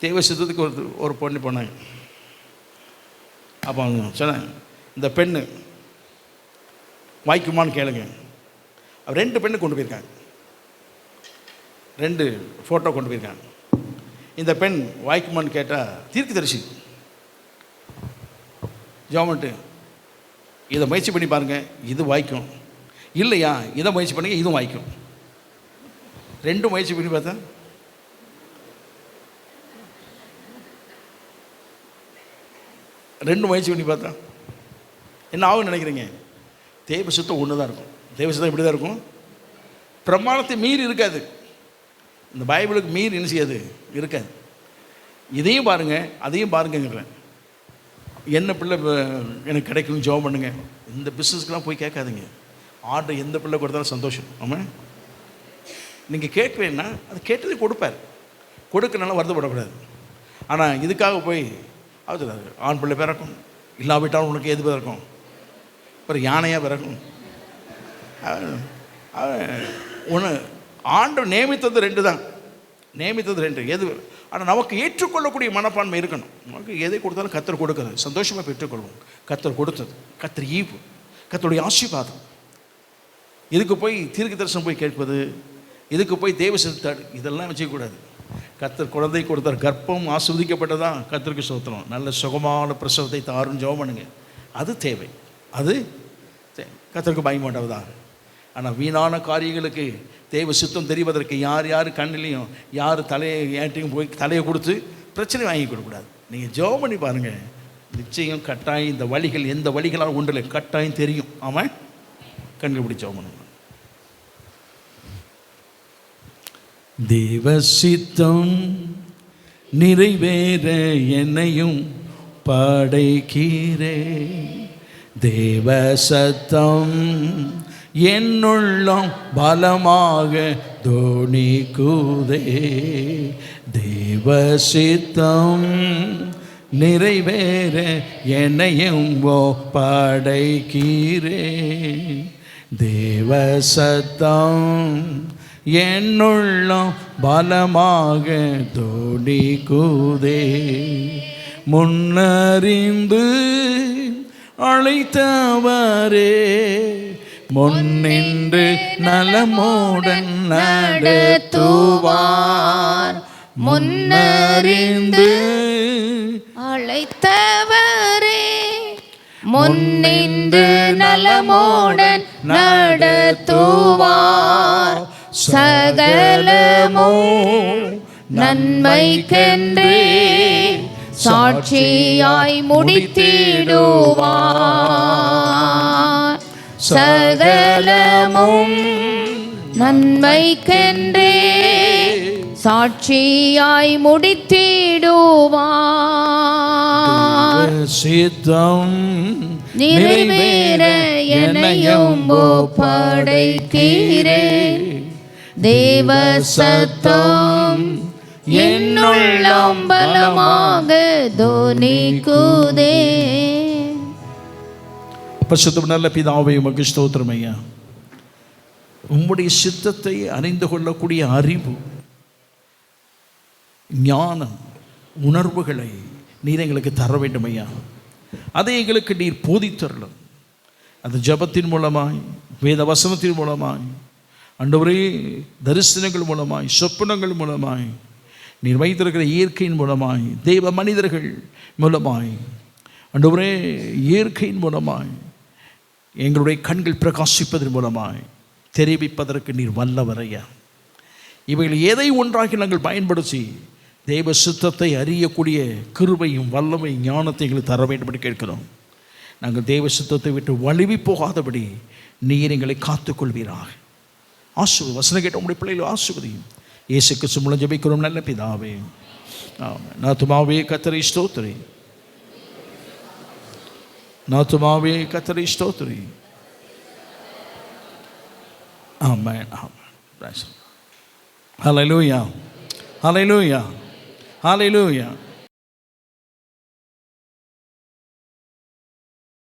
தெய்வ சித்தத்துக்கு ஒரு பொண்ணு போனாங்க. அப்போ அவங்க சொன்னேன், இந்த பெண்ணு வாய்க்குமான்னு கேளுங்க. 2 பெண்ணு கொண்டு போயிருக்காங்க, 2 ஃபோட்டோ கொண்டு போயிருக்காங்க. இந்த பெண் வாய்க்குமான்னு கேட்டால் தீர்க்கதரிசி ஜெபம்ட்டு இதை முயற்சி பண்ணி பாருங்கள், இது வாய்க்கும். இல்லையா, இதை முயற்சி பண்ணுங்க, இதுவும் வாய்க்கும். 2 முயற்சி பண்ணி பார்த்தா 2 முயற்சி பண்ணி பார்த்தா என்ன ஆகும்னு நினைக்கிறீங்க? தேவ சித்தம் ஒன்று தான் இருக்கும். தேவ சித்தம் இப்படி தான் இருக்கும், பிரமாணத்தை மீறி இருக்காது. இந்த பைபிளுக்கு மீறி என்ன செய்யாது, இருக்காது. இதையும் பாருங்கள் அதையும் பாருங்கிறேன். என்ன பிள்ளை எனக்கு கிடைக்கணும் ஜெபம் பண்ணுங்க. இந்த பிஸ்னஸ்க்கெலாம் போய் கேட்காதீங்க. ஆர்டர் எந்த பிள்ளை கொடுத்தாலும் சந்தோஷம். ஆமாம், நீங்கள் கேட்கவேன்னா அது கேட்டதே கொடுப்பார், கொடுக்கனால வருத்தப்படக்கூடாது. ஆனால் இதுக்காக போய் அது ஆண் பிள்ளை பிறக்கும், இல்லாவிட்டாலும் உனக்கு எது பிறக்கும்? அப்புறம் யானையாக பிறக்கும். ஒன்று ஆண்டவர் நியமித்தது 2 தான், நியமித்தது 2 எது. ஆனால் நமக்கு ஏற்றுக்கொள்ளக்கூடிய மனப்பான்மை இருக்கணும். நமக்கு எதை கொடுத்தாலும் கர்த்தர் கொடுக்குறது, சந்தோஷமாக பெற்றுக்கொள்வோம். கர்த்தர் கொடுத்தது, கர்த்தர் ஈவு, கர்த்தருடைய ஆசீர்வாதம். இதுக்கு போய் தீர்க்க தரிசனம் போய் கேட்பது, இதுக்கு போய் தேவ சித்தம் இதெல்லாம் வச்சுக்கூடாது. கர்த்தர் குழந்தை கொடுத்தார், கர்ப்பம் ஆஸ்வதிக்கப்பட்டதான், கர்த்தருக்கு ஸ்தோத்திரம். நல்ல சுகமான பிரசவத்தை தாரும் ஜெபம் பண்ணுங்க, அது தேவை. அது கர்த்தருக்கு பயமாட்டவதா. ஆனால் வீணான காரியங்களுக்கு தேவ சித்தம் தெரிவதற்கு யார் கண்ணிலையும் யார் தலையை ஏட்டையும் போய் தலையை கொடுத்து பிரச்சனை வாங்கி கொடுக்கூடாது. நீங்கள் ஜெபம் பண்ணி பாருங்கள், நிச்சயம் கட்டாயம் இந்த வழிகள் எந்த வழிகளால் ஒன்றில்லை கட்டாயம் தெரியும். ஆமாம், கண்டுபிடிச்ச ஜெபம் பண்ணுங்க. தேவ சித்தம் நிறைவேற என்னையும் படைக்கிறே, தேவ சத்தம் என்னுள்ளம் பலமாக தோணிக்குதே. தேவ சித்தம் நிறைவேற என்னையும் படைக்கிறே. தேவ சத்தம் என்னுள்ளம் பலமாக தோணிக்குதே. முன்னறிந்து அழைத்தவரே முன்னின்று நலமுடன் நடத்துவார். முன்னறிந்து அழைத்தவரே முன்னின்று நலமுடன் நடத்துவார். சகலமும் நன்மைக்கென்றே சாட்சியாய் முடித்திடுவார். சகலமும் நன்மைக்கென்றே சாட்சியாய் முடித்திடுவார். சித்தம் நிறைவேற என்னையும் ஒப்படைக்கிறே. தேவ சத்தம் என்னுள்ளம் பலமாக தொனிக்குதே. பரிசுத்த நல்ல பிதாவே, உமக்கு ஸ்தோத்திரம் ஐயா. உம்முடைய சித்தத்தை அறிந்து கொள்ளக்கூடிய அறிவு, ஞானம், உணர்வுகளை நீர் எங்களுக்கு தர வேண்டும் ஐயா. அதை எங்களுக்கு நீர் போதித்தரலும். அது ஜபத்தின் மூலமாய், வேத வசனத்தின் மூலமாய், ஆண்டவரே தரிசனங்கள் மூலமாய், சொப்பனங்கள் மூலமாய், நீர் வைத்திருக்கிற இயற்கையின் மூலமாய், தெய்வ மனிதர்கள் மூலமாய், ஆண்டவரே இயற்கையின் மூலமாய் எங்களுடைய கண்கள் பிரகாசிப்பதன் மூலமாய் தெரிவிப்பதற்கு நீர் வல்லவரையா. இவைகள் எதை ஒன்றாகி நாங்கள் பயன்படுத்தி தெய்வ சித்தத்தை அறியக்கூடிய கிருபையும் வல்லமை ஞானத்தை எங்களுக்கு தர வேண்டும் என்று கேட்கிறோம். நாங்கள் தெய்வ சித்தத்தை விட்டு வழுவி போகாதபடி நீர் எங்களை காத்துக்கொள்வீராக. வசனம் கேட்ட உங்களுடைய பிள்ளைகள் ஆசீர்வதியும். இயேசு கிறிஸ்து மூலம் ஜெபிக்கிறோம் நல்ல பிதாவே. ஆமென். நாத்துமாவே கர்த்தரை ஸ்தோத்திரி. நாத்துமாவே கர்த்தரை ஸ்தோத்திரி. ஆமென். ஆமென். ஹல்லேலூயா, ஹல்லேலூயா, ஹல்லேலூயா.